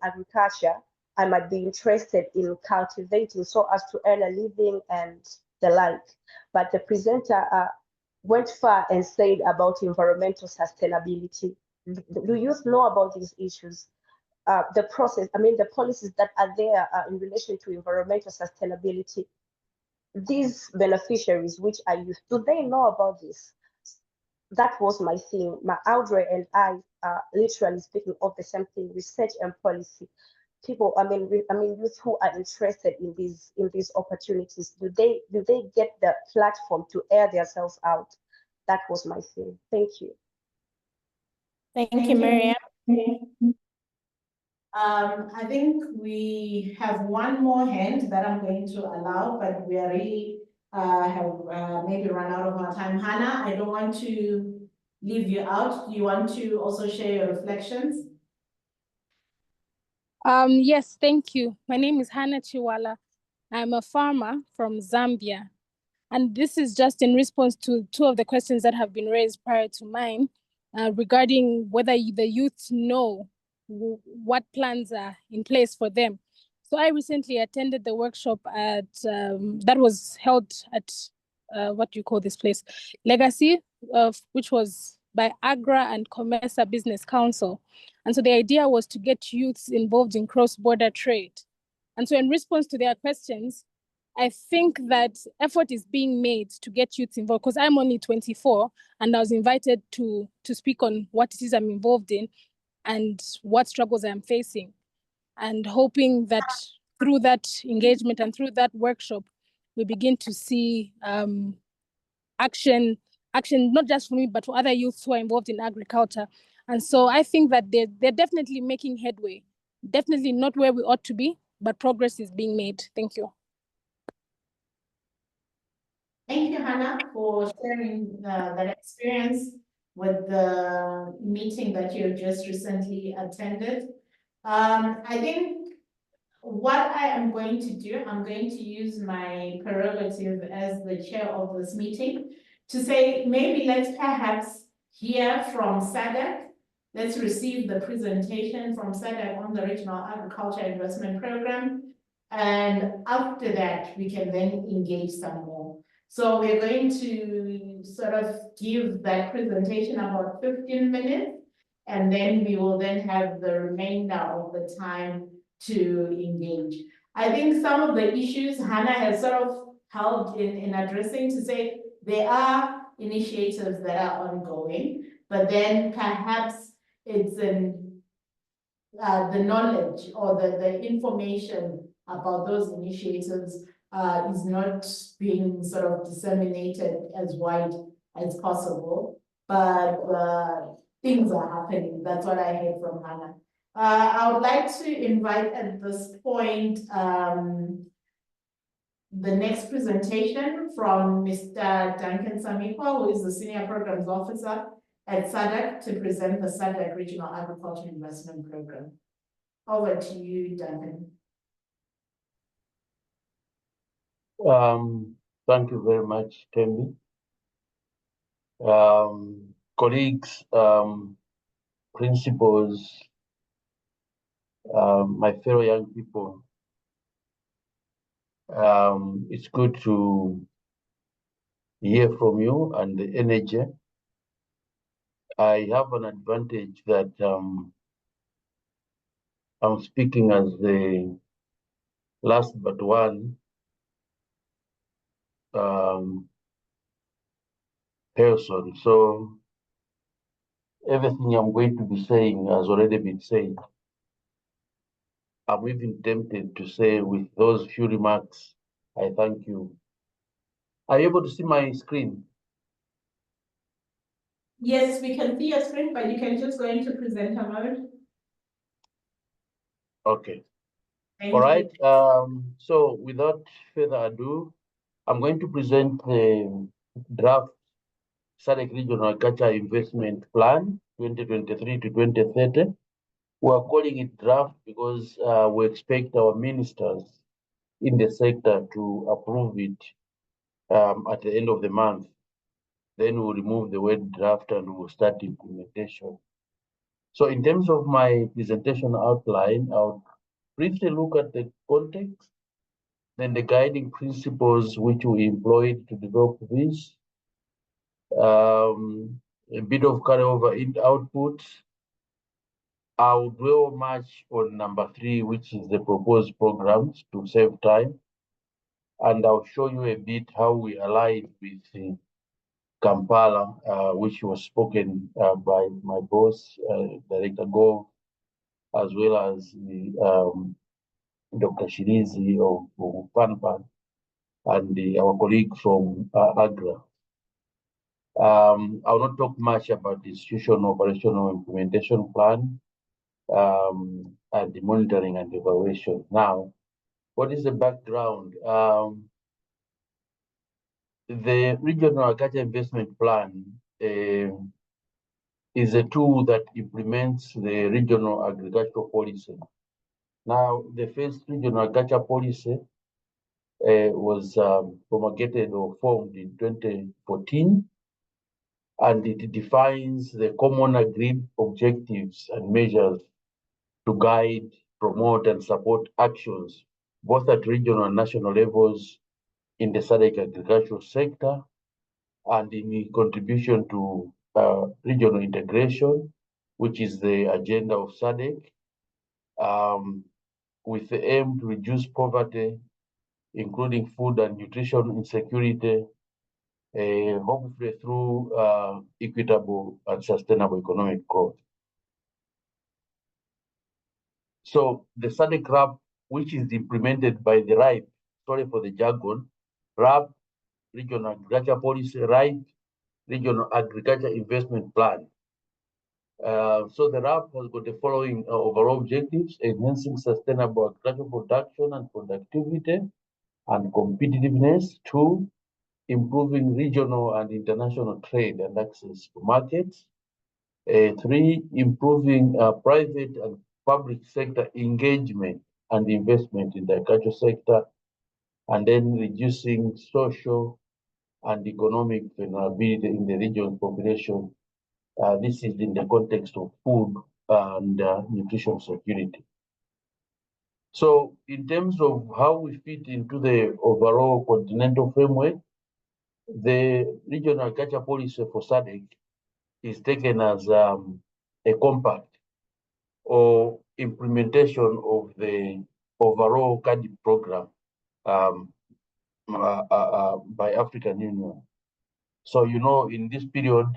agriculture, I might be interested in cultivating so as to earn a living and the like. But the presenter went far and said about environmental sustainability. Do youth know about these issues? The process, I mean, the policies that are there in relation to environmental sustainability, these beneficiaries, which are youth, do they know about this? That was my thing. Audrey and I are literally speaking of the same thing: research and policy. People, I mean, youth who are interested in these opportunities, do they get the platform to air themselves out? That was my thing. Thank you. Thank you, Miriam. I think we have one more hand that I'm going to allow, but we are really have maybe run out of our time. Hannah, I don't want to leave you out. Do you want to also share your reflections? Yes, thank you. My name is Hannah Chiwala. I'm a farmer from Zambia. And this is just in response to two of the questions that have been raised prior to mine regarding whether the youth know what plans are in place for them. So I recently attended the workshop at that was held at what do you call this place? Legacy, which was by Agra and Comesa Business Council. And so the idea was to get youths involved in cross-border trade. And so in response to their questions, I think that effort is being made to get youth involved, because I'm only 24 and I was invited to speak on what it is I'm involved in and what struggles I'm facing, and hoping that through that engagement and through that workshop, we begin to see action, not just for me, but for other youths who are involved in agriculture. And so I think that they're definitely making headway, definitely not where we ought to be, but progress is being made. Thank you. Thank you, Hannah, for sharing that experience with the meeting that you just recently attended. I think what I am going to do, I'm going to use my prerogative as the chair of this meeting to say, maybe let's perhaps hear from SADC. Let's receive the presentation from SADC on the Regional Agriculture Investment Program. And after that, we can then engage some more. So we're going to sort of give that presentation about 15 minutes, and then we will then have the remainder of the time to engage. I think some of the issues Hannah has sort of held in addressing, to say there are initiatives that are ongoing, but then perhaps it's in the knowledge or the information about those initiatives is not being sort of disseminated as wide as possible, but things are happening. That's what I heard from Hannah. I would like to invite at this point the next presentation from Mr. Duncan Samikwa, who is the Senior Programs Officer at SADC, to present the SADC Regional Agriculture Investment Program. Over to you, Duncan. Thank you very much, Thembi. Colleagues, principals, my fellow young people, it's good to hear from you and the energy. I have an advantage that I'm speaking as the last but one person. So everything I'm going to be saying has already been said. I'm even tempted to say with those few remarks, I thank you. Are you able to see my screen? Yes, we can see your screen, but you can just go into presenter mode. Okay. Thank All you. right. So without further ado, I'm going to present the draft SADC Regional Agriculture Investment Plan 2023 to 2030. We're calling it draft because we expect our ministers in the sector to approve it at the end of the month. Then we'll remove the word draft and we'll start implementation. So in terms of my presentation outline, I'll briefly look at the context, then the guiding principles which we employed to develop this, a bit of carryover in output. I'll dwell much on number 3, which is the proposed programs to save time. And I'll show you a bit how we align with the Kampala, which was spoken by my boss, Director Gove, as well as the, Dr. Shirizi of PANPAN and our colleague from AGRA. I'll not talk much about the institutional operational implementation plan and the monitoring and evaluation. Now, what is the background? The Regional Agriculture Investment Plan is a tool that implements the regional agricultural policy. Now, the first regional agriculture policy was promulgated or formed in 2014, and it defines the common agreed objectives and measures to guide, promote, and support actions, both at regional and national levels in the SADC agricultural sector, and in the contribution to regional integration, which is the agenda of SADC, with the aim to reduce poverty, including food and nutrition insecurity, hopefully through equitable and sustainable economic growth. So the SADC RAP, which is implemented by the RIPE, sorry for the jargon, RAP, Regional Agriculture Policy, RIPE, Regional Agriculture Investment Plan. So the RAP has got the following overall objectives: enhancing sustainable agricultural production and productivity and competitiveness. 2, improving regional and international trade and access to markets. 3, improving private and public sector engagement and investment in the agricultural sector, and then reducing social and economic vulnerability in the region's population. This is in the context of food and nutrition security. So in terms of how we fit into the overall continental framework, the regional agriculture policy for SADC is taken as a compact or implementation of the overall CADIP program by African Union. So, you know, in this period,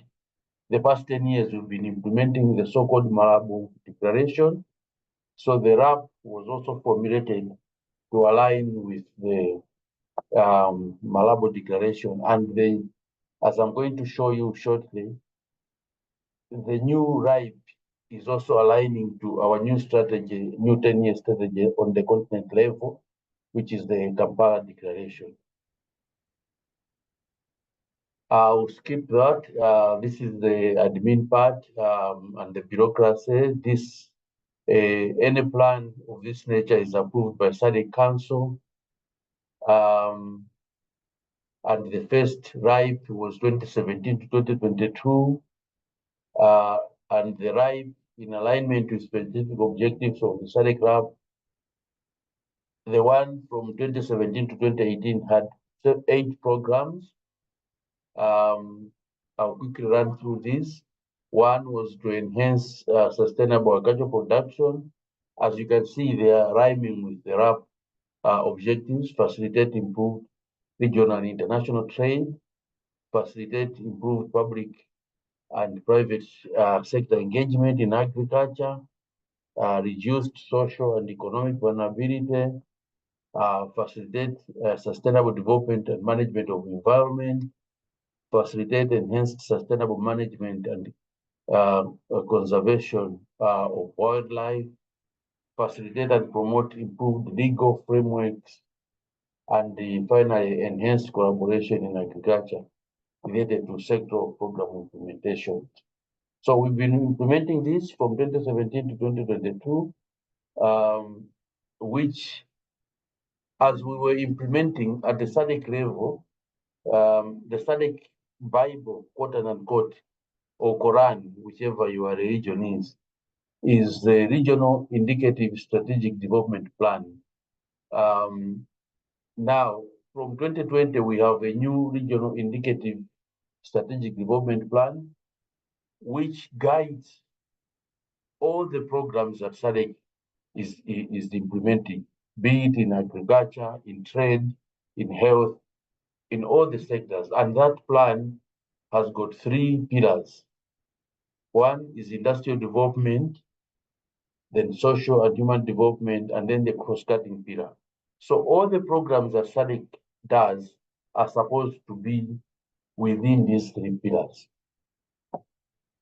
the past 10 years, we've been implementing the so-called Malabo Declaration. So the RAP was also formulated to align with the Malabo Declaration. And as I'm going to show you shortly, the new RIPE is also aligning to our new strategy, new 10-year strategy on the continent level, which is the Kampala Declaration. I'll skip that. This is the admin part and the bureaucracy. Any plan of this nature is approved by SADC Council. And the first RIPE was 2017 to 2022. And the RIPE, in alignment with specific objectives of the SADC RAP, the one from 2017 to 2018 had 8 programs. I'll quickly run through this. One was to enhance sustainable agricultural production As you can see, they are rhyming with the RAP objectives: facilitate improved regional and international trade, facilitate improved public and private sector engagement in agriculture, reduced social and economic vulnerability, facilitate sustainable development and management of environment, facilitate enhanced sustainable management and conservation of wildlife, facilitate and promote improved legal frameworks, and finally, enhanced collaboration in agriculture related to sectoral program implementation. So we've been implementing this from 2017 to 2022, which, as we were implementing at the SADC level, the SADC Bible, quote unquote, or Quran, whichever your religion is the Regional Indicative Strategic Development Plan. Now, from 2020, we have a new Regional Indicative Strategic Development Plan, which guides all the programs that SADC is implementing, be it in agriculture, in trade, in health, in all the sectors. And that plan has got 3 pillars. One is industrial development, then social and human development, and then the cross-cutting pillar. So all the programs that SADC does are supposed to be within these 3 pillars.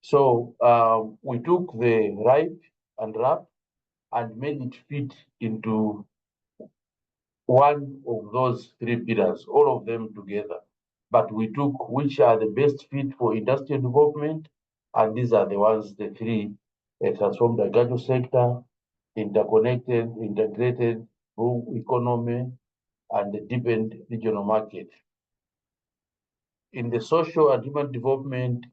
So we took the RIPE and RAP and made it fit into one of those 3 pillars, all of them together. But we took which are the best fit for industrial development, and these are the ones, the 3: a transformed agricultural sector, interconnected, integrated rural economy, and the deepened regional market. In the social and human development,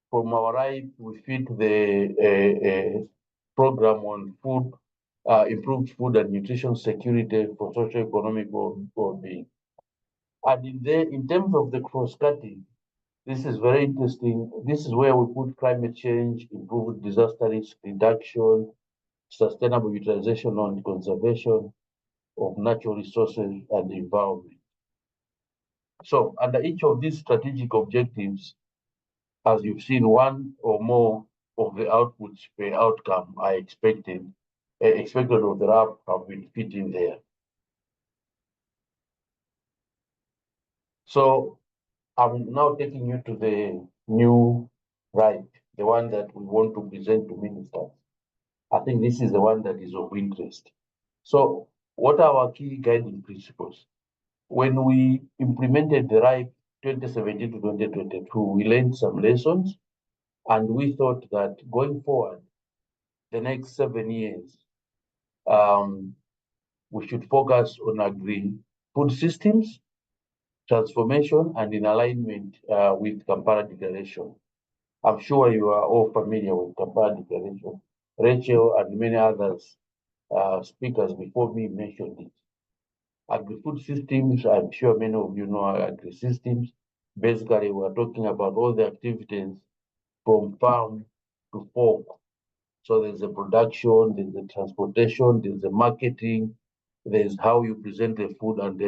from our RIPE, we fit the program on food, improved food and nutrition security for socio-economic well-being. And in terms of the cross-cutting, this is very interesting. This is where we put climate change, improved disaster risk reduction, sustainable utilization and conservation of natural resources and the environment. So under each of these strategic objectives, as you've seen, one or more of the outputs per outcome are expected of the RAP have been fit in there. So I'm now taking you to the new RIPE, the one that we want to present to ministers. I think this is the one that is of interest. So what are our key guiding principles? When we implemented the RIPE 2017 to 2022, we learned some lessons, and we thought that going forward, the next 7 years, we should focus on agri-food systems, transformation, and in alignment with Kampala Declaration. I'm sure you are all familiar with Kampala Declaration. Rachel and many others speakers before me mentioned it. Agri-food systems, I'm sure many of you know agri-systems. Basically, we're talking about all the activities from farm to fork. So there's the production, there's the transportation, there's the marketing, there's how you present the food, and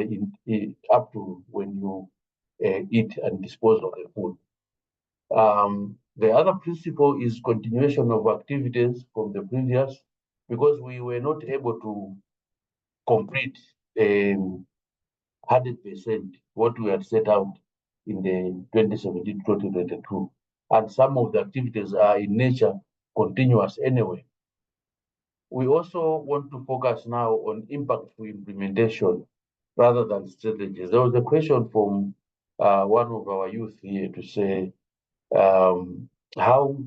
up to when you eat and dispose of the food. The other principle is continuation of activities from the previous, because we were not able to complete 100% what we had set out in the 2017-2022. And some of the activities are in nature continuous anyway. We also want to focus now on impactful implementation rather than strategies. There was a question from one of our youth here to say how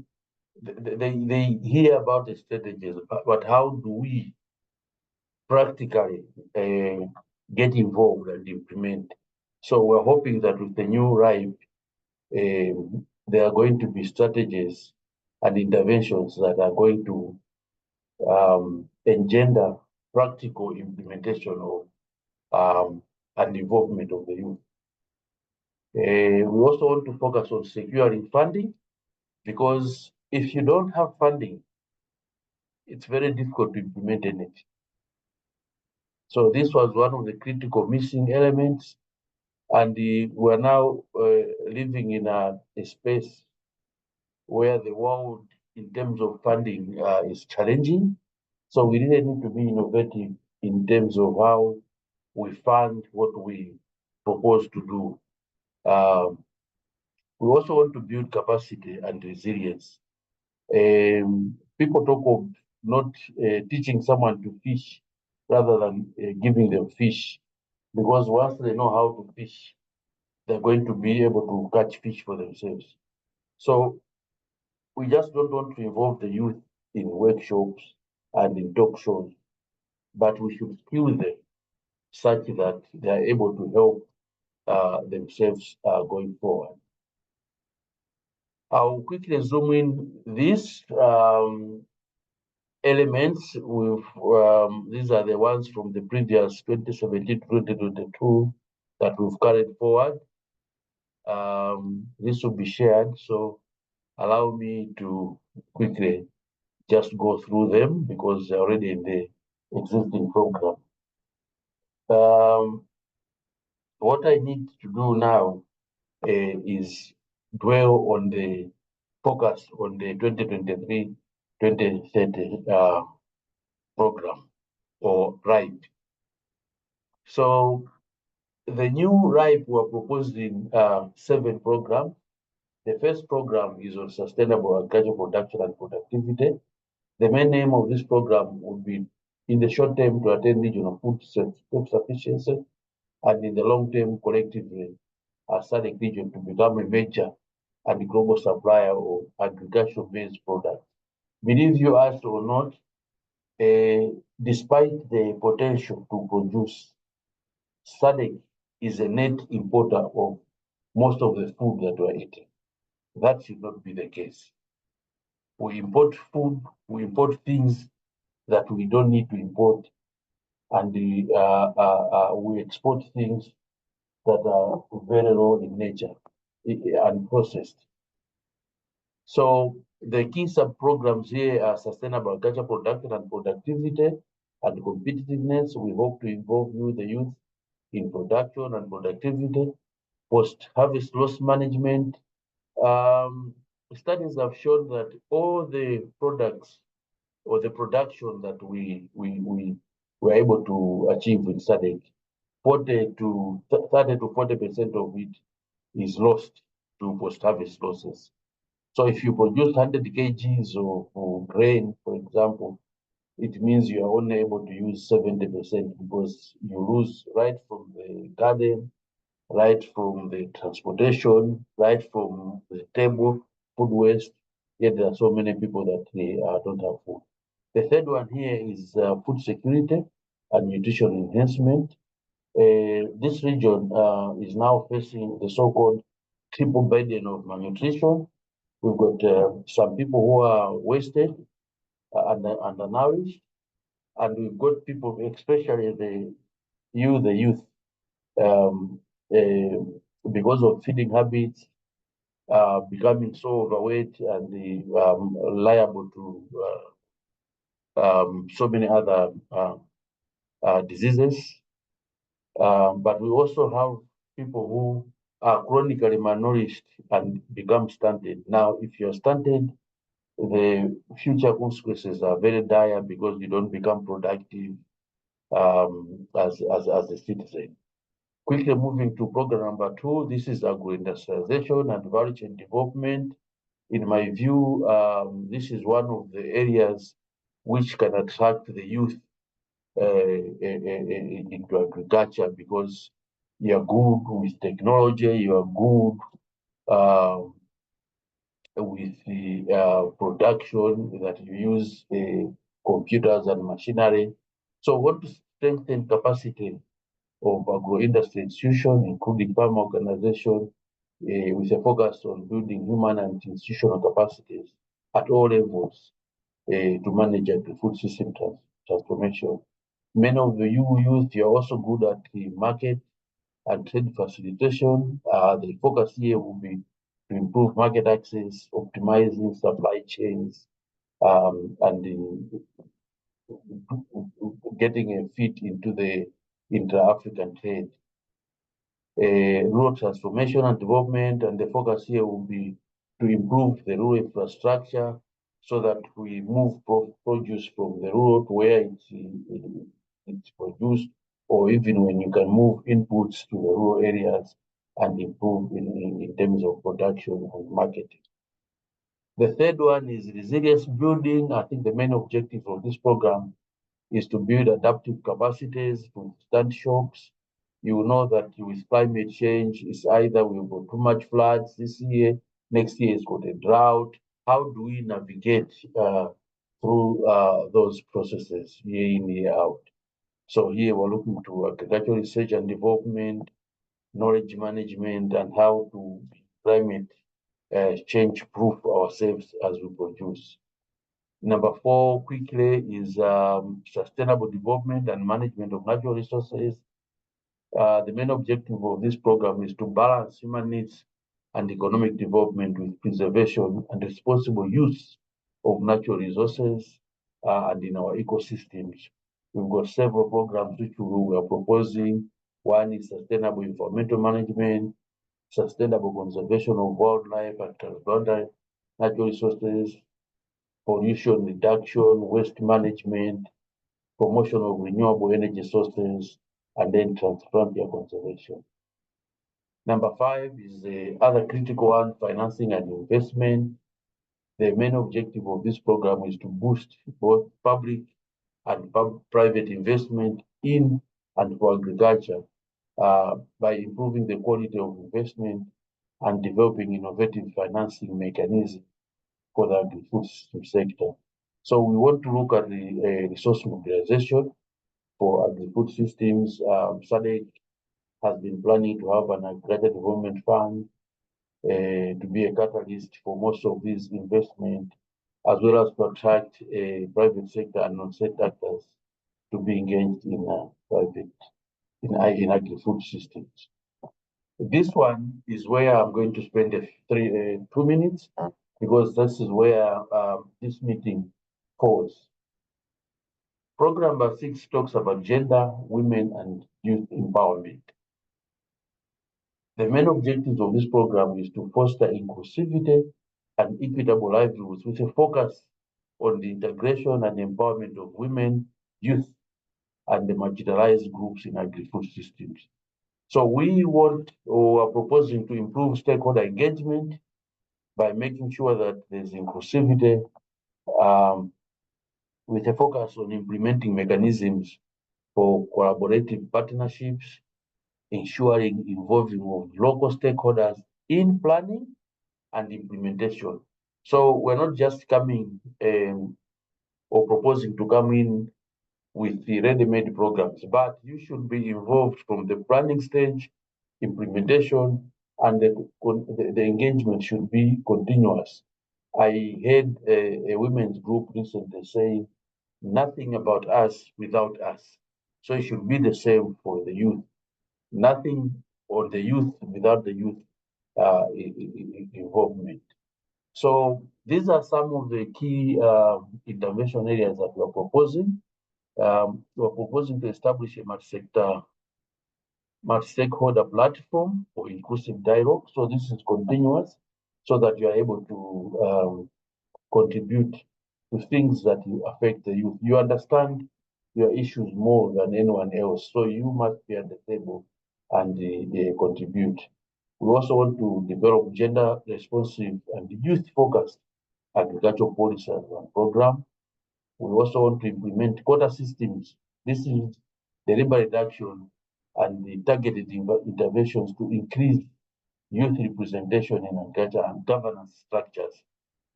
they hear about the strategies, but how do we practically get involved and implement? So we're hoping that with the new RIPE, there are going to be strategies and interventions that are going to engender practical implementation of and involvement of the youth. We also want to focus on securing funding, because if you don't have funding, it's very difficult to implement anything. So this was one of the critical missing elements, and we're now living in a space where the world, in terms of funding, is challenging. So we really need to be innovative in terms of how we fund what we propose to do. We also want to build capacity and resilience. People talk of not teaching someone to fish rather than giving them fish, because once they know how to fish, they're going to be able to catch fish for themselves. So we just don't want to involve the youth in workshops and in talk shows, but we should skill them such that they are able to help themselves going forward. I'll quickly zoom in these elements. These are the ones from the previous 2017-2022 that we've carried forward. This will be shared, so allow me to quickly just go through them because they're already in the existing program. What I need to do now is dwell on the focus on the 2023-2030 program or RIPE. So the new RIPE were proposed in 7 programs. The first program is on sustainable agricultural production and productivity. The main aim of this program would be, in the short term, to attain regional food self-sufficiency, and in the long term, collectively, SADC region to become a major and global supplier of agricultural-based products. Believe you us or not, despite the potential to produce, SADC is a net importer of most of the food that we're eating. That should not be the case. We import food, we import things that we don't need to import, and we export things that are very raw in nature and processed. So the key sub-programs here are sustainable agriculture production and productivity and competitiveness. We hope to involve the youth in production and productivity, post-harvest loss management. Studies have shown that all the products or the production that we were able to achieve in SADC, 30 to 40% of it is lost to post-harvest losses. So if you produce 100 kgs of grain, for example, it means you are only able to use 70% because you lose right from the garden, right from the transportation, right from the table, food waste. Yet there are so many people that they don't have food. The third one here is food security and nutrition enhancement. This region is now facing the so-called triple burden of malnutrition. We've got some people who are wasted and undernourished, and we've got people, especially the youth, because of feeding habits, becoming so overweight and liable to so many other diseases. But we also have people who are chronically malnourished and become stunted. Now, if you're stunted, the future consequences are very dire because you don't become productive as a citizen. Quickly moving to program number 2, this is agro-industrialization and value chain development. In my view, this is one of the areas which can attract the youth into agriculture because you are good with technology, you are good with the production that you use computers and machinery. So we want to strengthen capacity of agro-industry institutions, including farm organization, with a focus on building human and institutional capacities at all levels to manage the food system transformation. Many of the youth, you are also good at the market and trade facilitation. The focus here will be to improve market access, optimizing supply chains, and getting a fit into the intra-African trade. Rural transformation and development, and the focus here will be to improve the rural infrastructure so that we move produce from the rural to where it's produced, or even when you can move inputs to the rural areas and improve in terms of production and marketing. The third one is resilience building. I think the main objective of this program is to build adaptive capacities to withstand shocks. You will know that with climate change, it's either we've got too much floods this year, next year it's got a drought. How do we navigate through those processes year in, year out? So here we're looking to agricultural research and development, knowledge management, and how to climate change proof ourselves as we produce. Number 4, quickly, is sustainable development and management of natural resources. The main objective of this program is to balance human needs and economic development with preservation and responsible use of natural resources and in our ecosystems. We've got several programs which we are proposing. One is sustainable environmental management, sustainable conservation of wildlife and transboundary natural resources, pollution reduction, waste management, promotion of renewable energy sources, and then transfrontier conservation. Number 5 is the other critical one, financing and investment. The main objective of this program is to boost both public and private investment in and for agriculture by improving the quality of investment and developing innovative financing mechanisms for the agri-food system sector. So we want to look at the resource mobilization for agri-food systems. SADC has been planning to have an agricultural development fund to be a catalyst for most of these investment, as well as to attract private sector and non-state actors to be engaged in agri-food systems. This one is where I'm going to spend 2 minutes, because this is where this meeting falls. Program number 6 talks about gender, women, and youth empowerment. The main objectives of this program is to foster inclusivity and equitable livelihoods with a focus on the integration and empowerment of women, youth, and the marginalized groups in agri-food systems. So we want, or are proposing, to improve stakeholder engagement by making sure that there's inclusivity with a focus on implementing mechanisms for collaborative partnerships, ensuring involving of local stakeholders in planning and implementation. So we're not just coming or proposing to come in with the ready-made programs, but you should be involved from the planning stage, implementation, and the engagement should be continuous. I heard a women's group recently saying, nothing about us without us. So it should be the same for the youth. Nothing on the youth without the youth involvement. So these are some of the key intervention areas that we are proposing. We are proposing to establish a multi-stakeholder platform for inclusive dialogue. So this is continuous, so that you are able to contribute to things that affect the youth. You understand your issues more than anyone else, so you must be at the table and contribute. We also want to develop gender responsive and youth-focused agricultural policy and program. We also want to implement quota systems. This is the labor reduction and the targeted interventions to increase youth representation in agriculture and governance structures.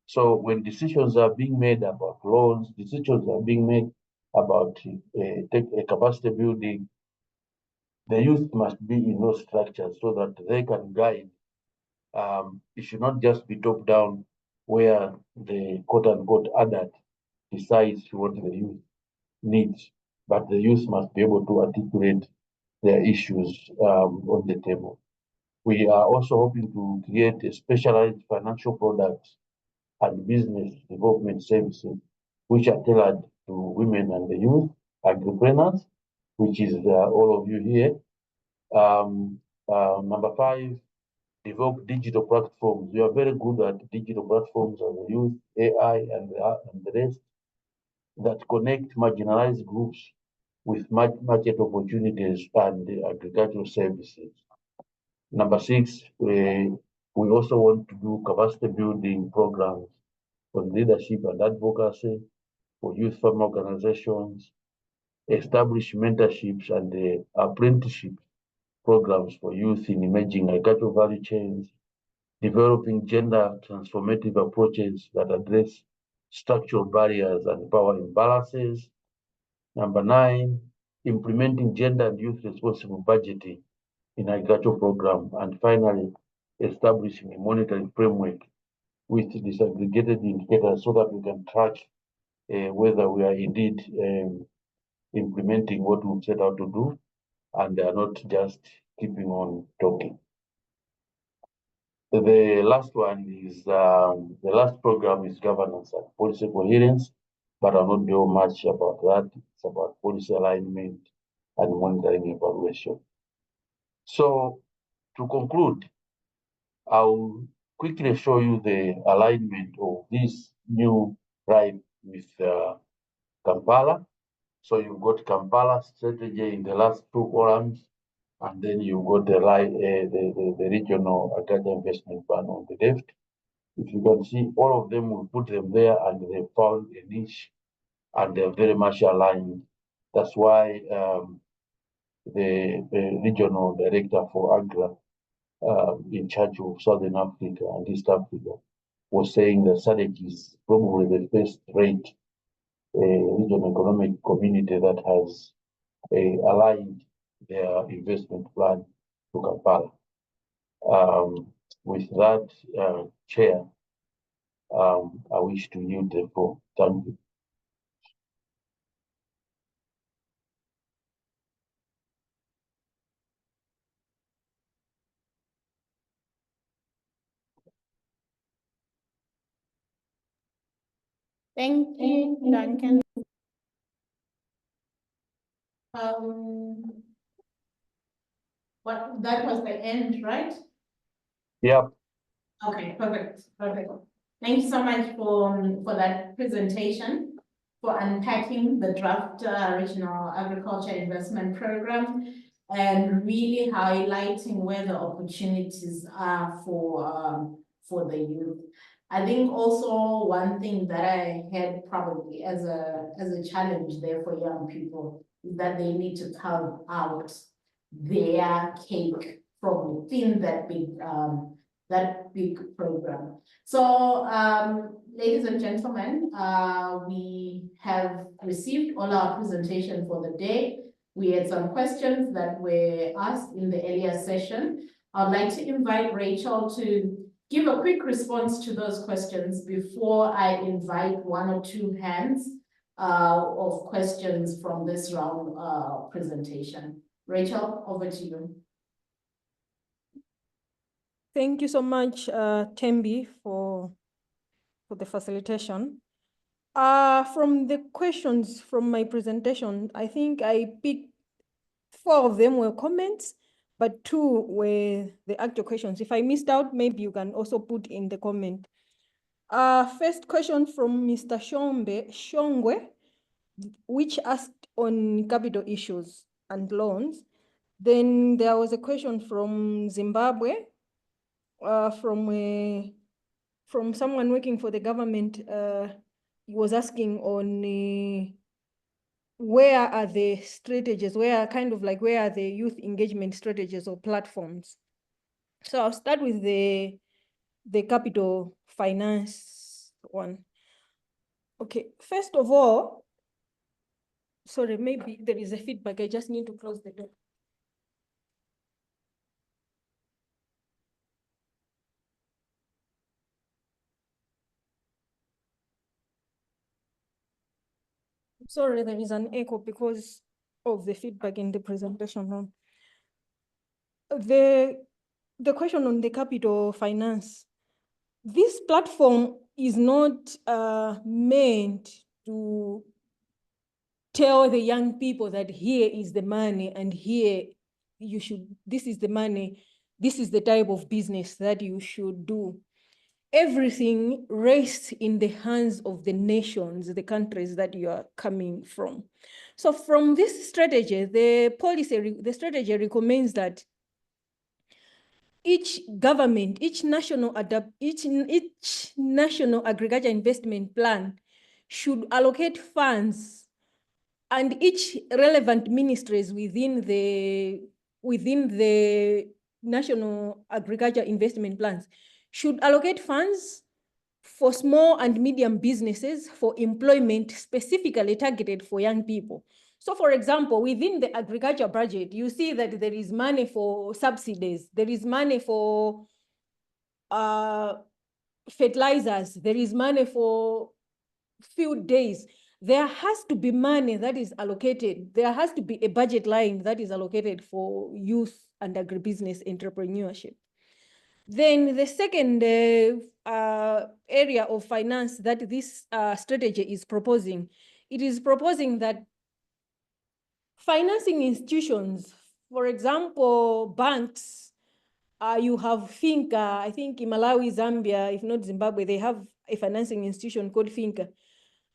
So when decisions are being made about loans, decisions are being made about capacity building, the youth must be in those structures so that they can guide. It should not just be top down, where the quote-unquote adult decides what the youth needs, but the youth must be able to articulate their issues on the table. We are also hoping to create a specialized financial products and business development services, which are tailored to women and the youth, entrepreneurs, which is all of you here. Number 5, develop digital platforms. You are very good at digital platforms as a youth, AI, and the rest that connect marginalized groups with market opportunities and agricultural services. Number 6, we also want to do capacity building programs on leadership and advocacy for youth farm organizations, establish mentorships and apprenticeship programs for youth in emerging agricultural value chains, developing gender transformative approaches that address structural barriers and power imbalances. Number 9, implementing gender and youth responsible budgeting in agricultural program. And finally, establishing a monitoring framework with disaggregated indicators so that we can track whether we are indeed implementing what we've set out to do and are not just keeping on talking. The last one is, the last program is governance and policy coherence, but I'll not do much about that. It's about policy alignment and monitoring evaluation. So to conclude, I'll quickly show you the alignment of this new RIPE with Kampala. So you've got Kampala strategy in the last 2 columns, and then you've got the regional agriculture investment plan on the left. If you can see, all of them, we put them there, and they found a niche, and they're very much aligned. That's why the regional director for AGRA in charge of Southern Africa and East Africa was saying that SADC is probably the first rate regional economic community that has aligned their investment plan to Kampala. With that, Chair, I wish to yield the floor. Thank you. Thank you, Duncan. That was the end, right? Yep. Okay, perfect. Thank you so much for that presentation, for unpacking the draft regional agriculture investment program and really highlighting where the opportunities are for the youth. I think also one thing that I had probably as a challenge there for young people is that they need to carve out their cake from within that big program. So, ladies and gentlemen, we have received all our presentation for the day. We had some questions that were asked in the earlier session. I'd like to invite Rachel to give a quick response to those questions before I invite 1 or 2 hands of questions from this round presentation. Rachel, over to you. Thank you so much, Thembi, for the facilitation. From the questions from my presentation, I think I picked 4 of them were comments, but 2 were the actual questions. If I missed out, maybe you can also put in the comment. First question from Mr. Shongwe, which asked on capital issues and loans. Then there was a question from Zimbabwe, from someone working for the government. He was asking on where are the strategies, where are the youth engagement strategies or platforms? So I'll start with the capital finance one. Okay, first of all, sorry, maybe there is a feedback. I just need to close the door. Sorry, there is an echo because of the feedback in the presentation room. The question on the capital finance, this platform is not meant to tell the young people that here is the money and here you should, this is the money, this is the type of business that you should do. Everything rests in the hands of the nations, the countries that you are coming from. So from this strategy, the strategy recommends that each government, each national agriculture investment plan should allocate funds, and each relevant ministries within the national agriculture investment plans should allocate funds for small and medium businesses for employment specifically targeted for young people. So for example, within the agriculture budget, you see that there is money for subsidies, there is money for fertilizers, there is money for field days. There has to be money that is allocated. There has to be a budget line that is allocated for youth and agribusiness entrepreneurship. Then the second area of finance that this strategy is proposing, it is proposing that financing institutions, for example, banks, you have Finca, I think in Malawi, Zambia, if not Zimbabwe, they have a financing institution called Finca.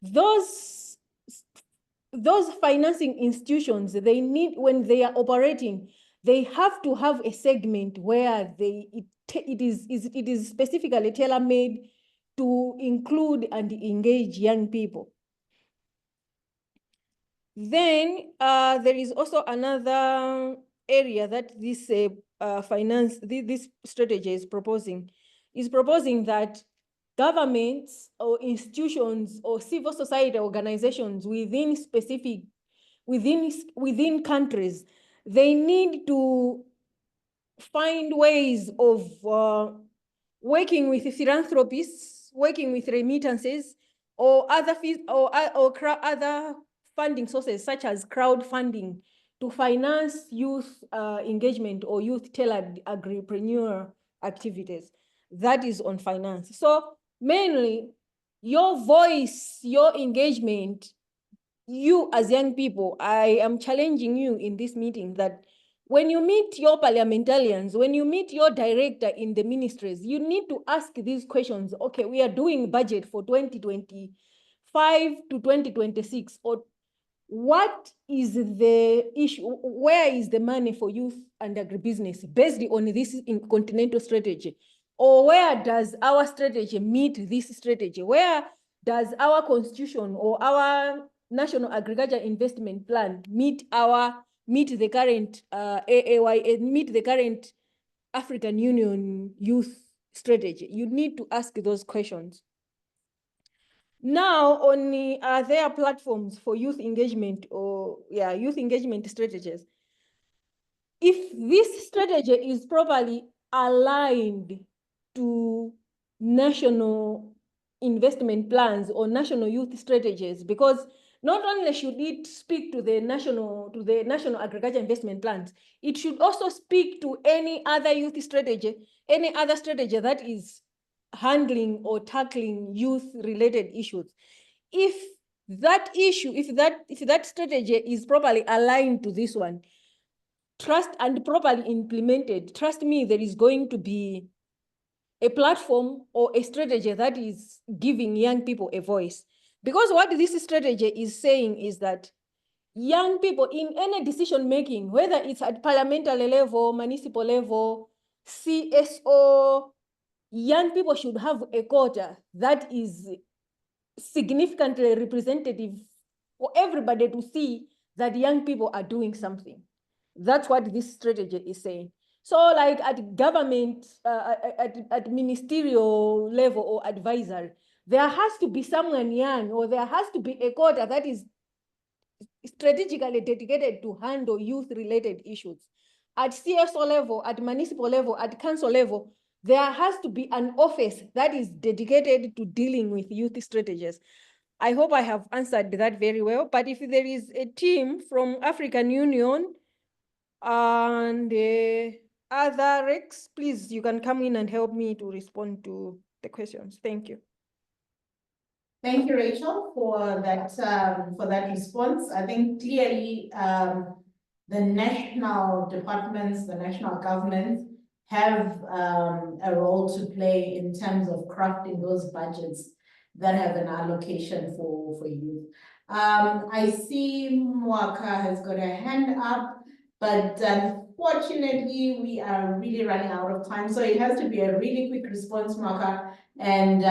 Those financing institutions, they need, when they are operating, they have to have a segment where it is specifically tailor-made to include and engage young people. Then there is also another area that this this strategy is proposing that governments or institutions or civil society organizations within countries, they need to find ways of working with philanthropists, working with remittances, or other funding sources such as crowdfunding to finance youth engagement or youth-tailored agripreneur activities. That is on finance. So mainly, your voice, your engagement, you as young people, I am challenging you in this meeting that when you meet your parliamentarians, when you meet your director in the ministries, you need to ask these questions. Okay, we are doing budget for 2025 to 2026, or what is the issue? Where is the money for youth and agribusiness based on this continental strategy? Or where does our strategy meet this strategy? Where does our constitution or our national agriculture investment plan meet the current AAY, meet the current African Union youth strategy? You need to ask those questions. Now, on their platforms for youth engagement or youth engagement strategies, if this strategy is properly aligned to national investment plans or national youth strategies, because not only should it speak to the national agriculture investment plans, it should also speak to any other youth strategy, any other strategy that is handling or tackling youth-related issues. If that issue, if that strategy is properly aligned to this one, trust and properly implemented, trust me, there is going to be a platform or a strategy that is giving young people a voice. Because what this strategy is saying is that young people in any decision making, whether it's at parliamentary level, municipal level, CSO, young people should have a quota that is significantly representative for everybody to see that young people are doing something. That's what this strategy is saying. So like at government, at ministerial level or advisory, there has to be someone young, or there has to be a quota that is strategically dedicated to handle youth-related issues. At CSO level, at municipal level, at council level, there has to be an office that is dedicated to dealing with youth strategies. I hope I have answered that very well, but if there is a team from African Union and other RECs, please, you can come in and help me to respond to the questions. Thank you. Thank you, Rachel, for that response. I think clearly the national departments, the national governments have a role to play in terms of crafting those budgets that have an allocation for youth. I see Mwaka has got a hand up, but unfortunately we are really running out of time. So it has to be a really quick response, Mwaka. And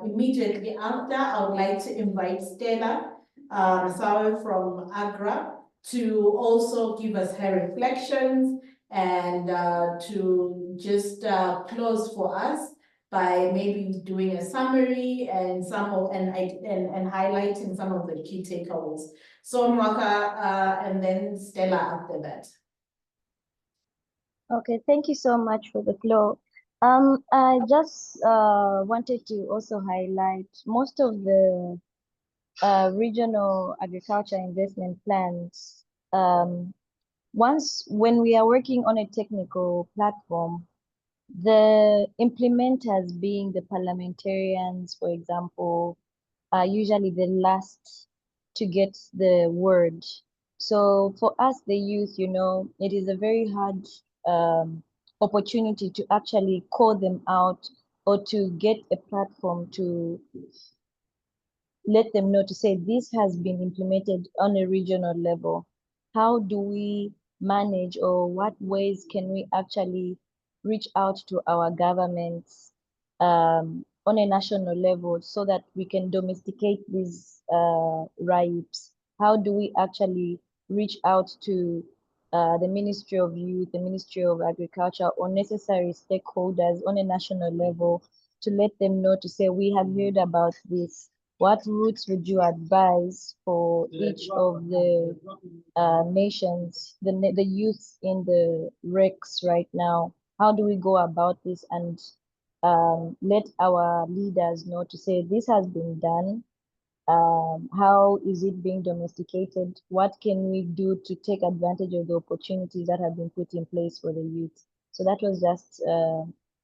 immediately after, I would like to invite Stella Sawe from AGRA to also give us her reflections and to just close for us by maybe doing a summary and and highlighting some of the key takeaways. So Mwaka and then Stella after that. Okay, thank you so much for the floor. I just wanted to also highlight most of the regional agriculture investment plans. When we are working on a technical platform, the implementers being the parliamentarians, for example, are usually the last to get the word. So for us, the youth, it is a very hard opportunity to actually call them out or to get a platform to let them know, to say this has been implemented on a regional level. How do we manage, or what ways can we actually reach out to our governments on a national level so that we can domesticate these RIPs? How do we actually reach out to the Ministry of Youth, the Ministry of Agriculture, or necessary stakeholders on a national level to let them know, to say, we have heard about this. What routes would you advise for each of the nations, the youth in the RECs right now? How do we go about this and let our leaders know, to say this has been done? How is it being domesticated? What can we do to take advantage of the opportunities that have been put in place for the youth? So that was just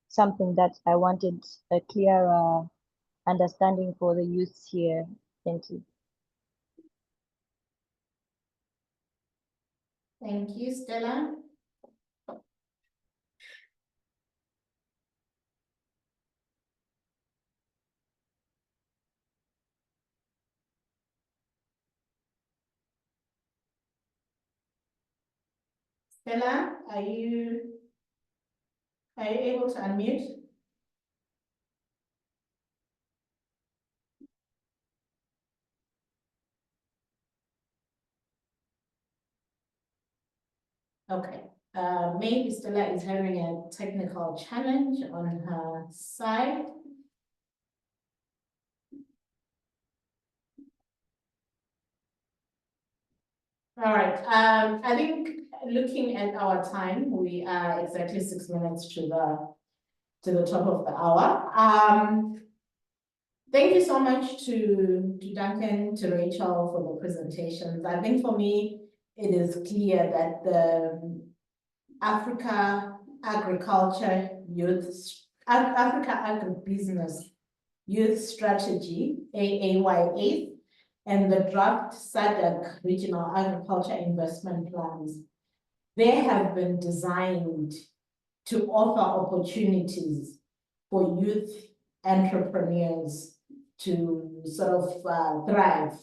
something that I wanted a clearer understanding for the youths here. Thank you. Thank you, Stella. Stella, are you able to unmute? Okay, maybe Stella is having a technical challenge on her side. All right, I think looking at our time, we are exactly 6 minutes to the top of the hour. Thank you so much to Duncan, to Rachel for the presentations. I think for me, it is clear that the Africa Agriculture Africa Agribusiness Youth Strategy, AAYA, and the draft SADC Regional Agriculture Investment Plans, they have been designed to offer opportunities for youth entrepreneurs to sort of thrive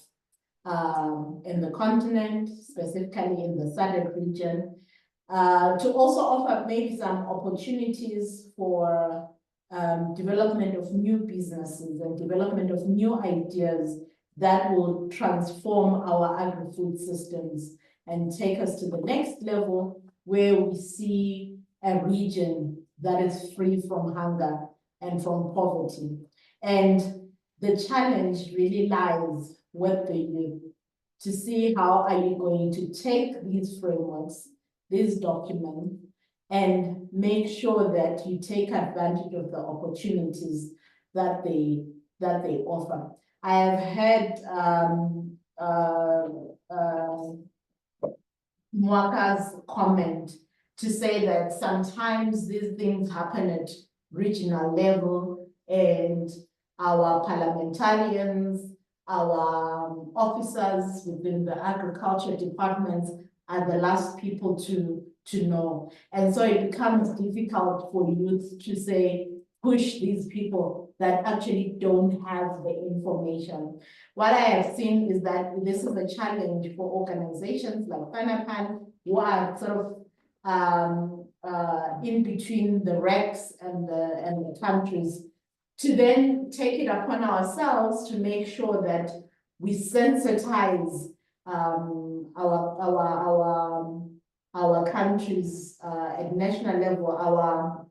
in the continent, specifically in the SADC region, to also offer maybe some opportunities for development of new businesses and development of new ideas that will transform our agri-food systems and take us to the next level, where we see a region that is free from hunger and from poverty. And the challenge really lies with the youth to see how are you going to take these frameworks, these documents, and make sure that you take advantage of the opportunities that they offer. I have had Mwaka's comment to say that sometimes these things happen at regional level, and our parliamentarians, our officers within the agriculture departments are the last people to know. And so it becomes difficult for youth to say, push these people that actually don't have the information. What I have seen is that this is a challenge for organizations like FANAPAN, who are sort of in between the recs and the countries, to then take it upon ourselves to make sure that we sensitize our countries at national level, our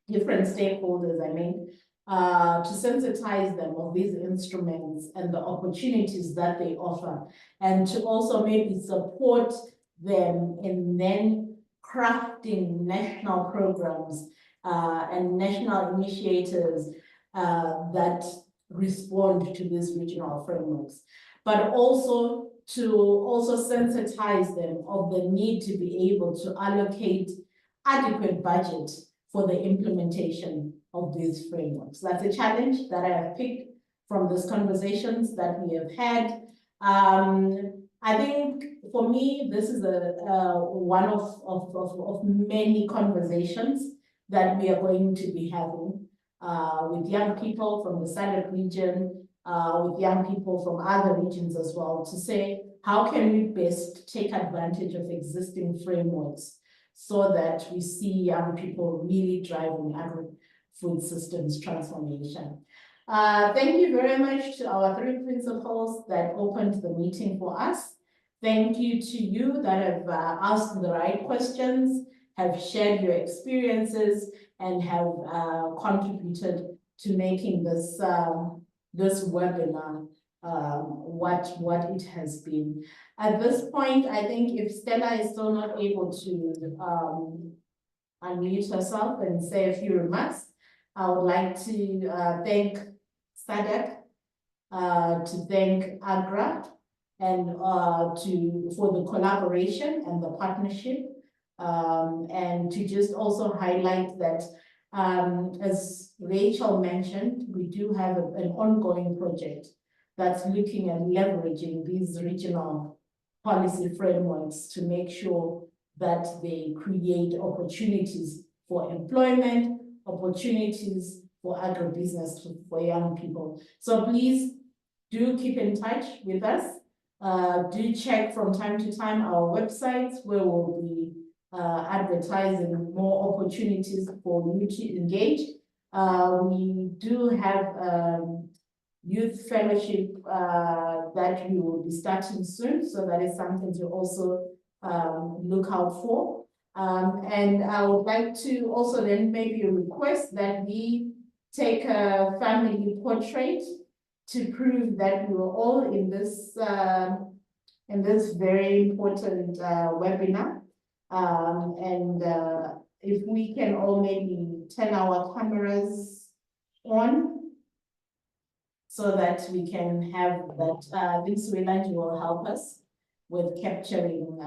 different stakeholders, I mean, to sensitize them of these instruments and the opportunities that they offer, and to also maybe support them in then crafting national programs and national initiatives that respond to these regional frameworks, but also to sensitize them of the need to be able to allocate adequate budget for the implementation of these frameworks. That's a challenge that I have picked from these conversations that we have had. I think for me, this is one of many conversations that we are going to be having with young people from the SADC region, with young people from other regions as well, to say, how can we best take advantage of existing frameworks so that we see young people really driving agri-food systems transformation. Thank you very much to our three principals that opened the meeting for us. Thank you to you that have asked the right questions, have shared your experiences, and have contributed to making this this webinar what it has been. At this point, I think if Stella is still not able to unmute herself and say a few remarks, I would like to thank SADC, to thank AGRA, and for the collaboration and the partnership, and to just also highlight that as Rachel mentioned, we do have an ongoing project that's looking at leveraging these regional policy frameworks to make sure that they create opportunities for employment, opportunities for agribusiness for young people. So please do keep in touch with us. Do check from time to time our websites, where we'll be advertising more opportunities for you to engage. We do have youth fellowship that we will be starting soon, so that is something to also look out for. And I would like to also then maybe request that we take a family portrait to prove that we were all in this very important webinar. And if we can all maybe turn our cameras on, so that we can have that. This Wayland will help us with capturing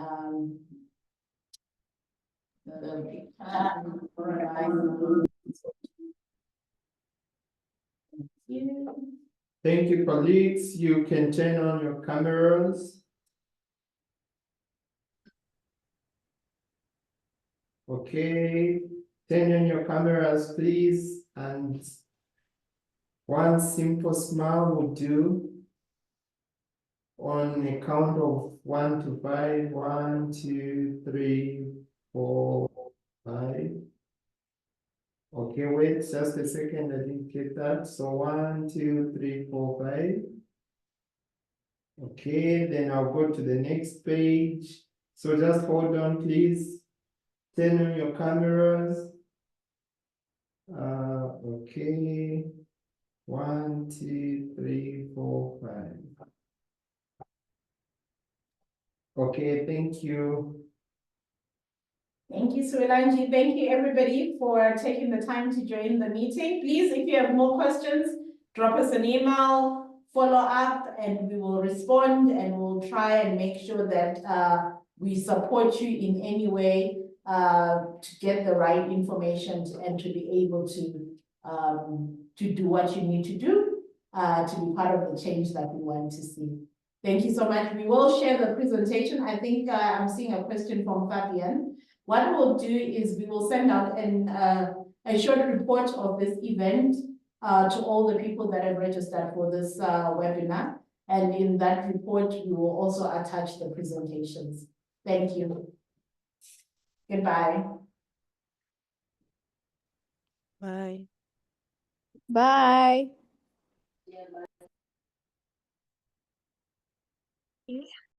Thank you, colleagues. You can turn on your cameras. Okay, turn on your cameras, please. And one simple smile will do. On a count of 1 to 5. 1, 2, 3, 4, 5. Okay, wait just a second. I didn't get that. So 1, 2, 3, 4, 5. Okay, then I'll go to the next page. So just hold on, please. Turn on your cameras. Okay. 1, 2, 3, 4, 5. Okay, thank you. Thank you, Suelanji. Thank you, everybody, for taking the time to join the meeting. Please, if you have more questions, drop us an email, follow up, and we will respond, and we'll try and make sure that we support you in any way to get the right information and to be able to to do what you need to do to be part of the change that we want to see. Thank you so much. We will share the presentation. I think I'm seeing a question from Fabian. What we'll do is we will send out a short report of this event to all the people that have registered for this webinar. And in that report, we will also attach the presentations. Thank you. Goodbye. Bye. Bye.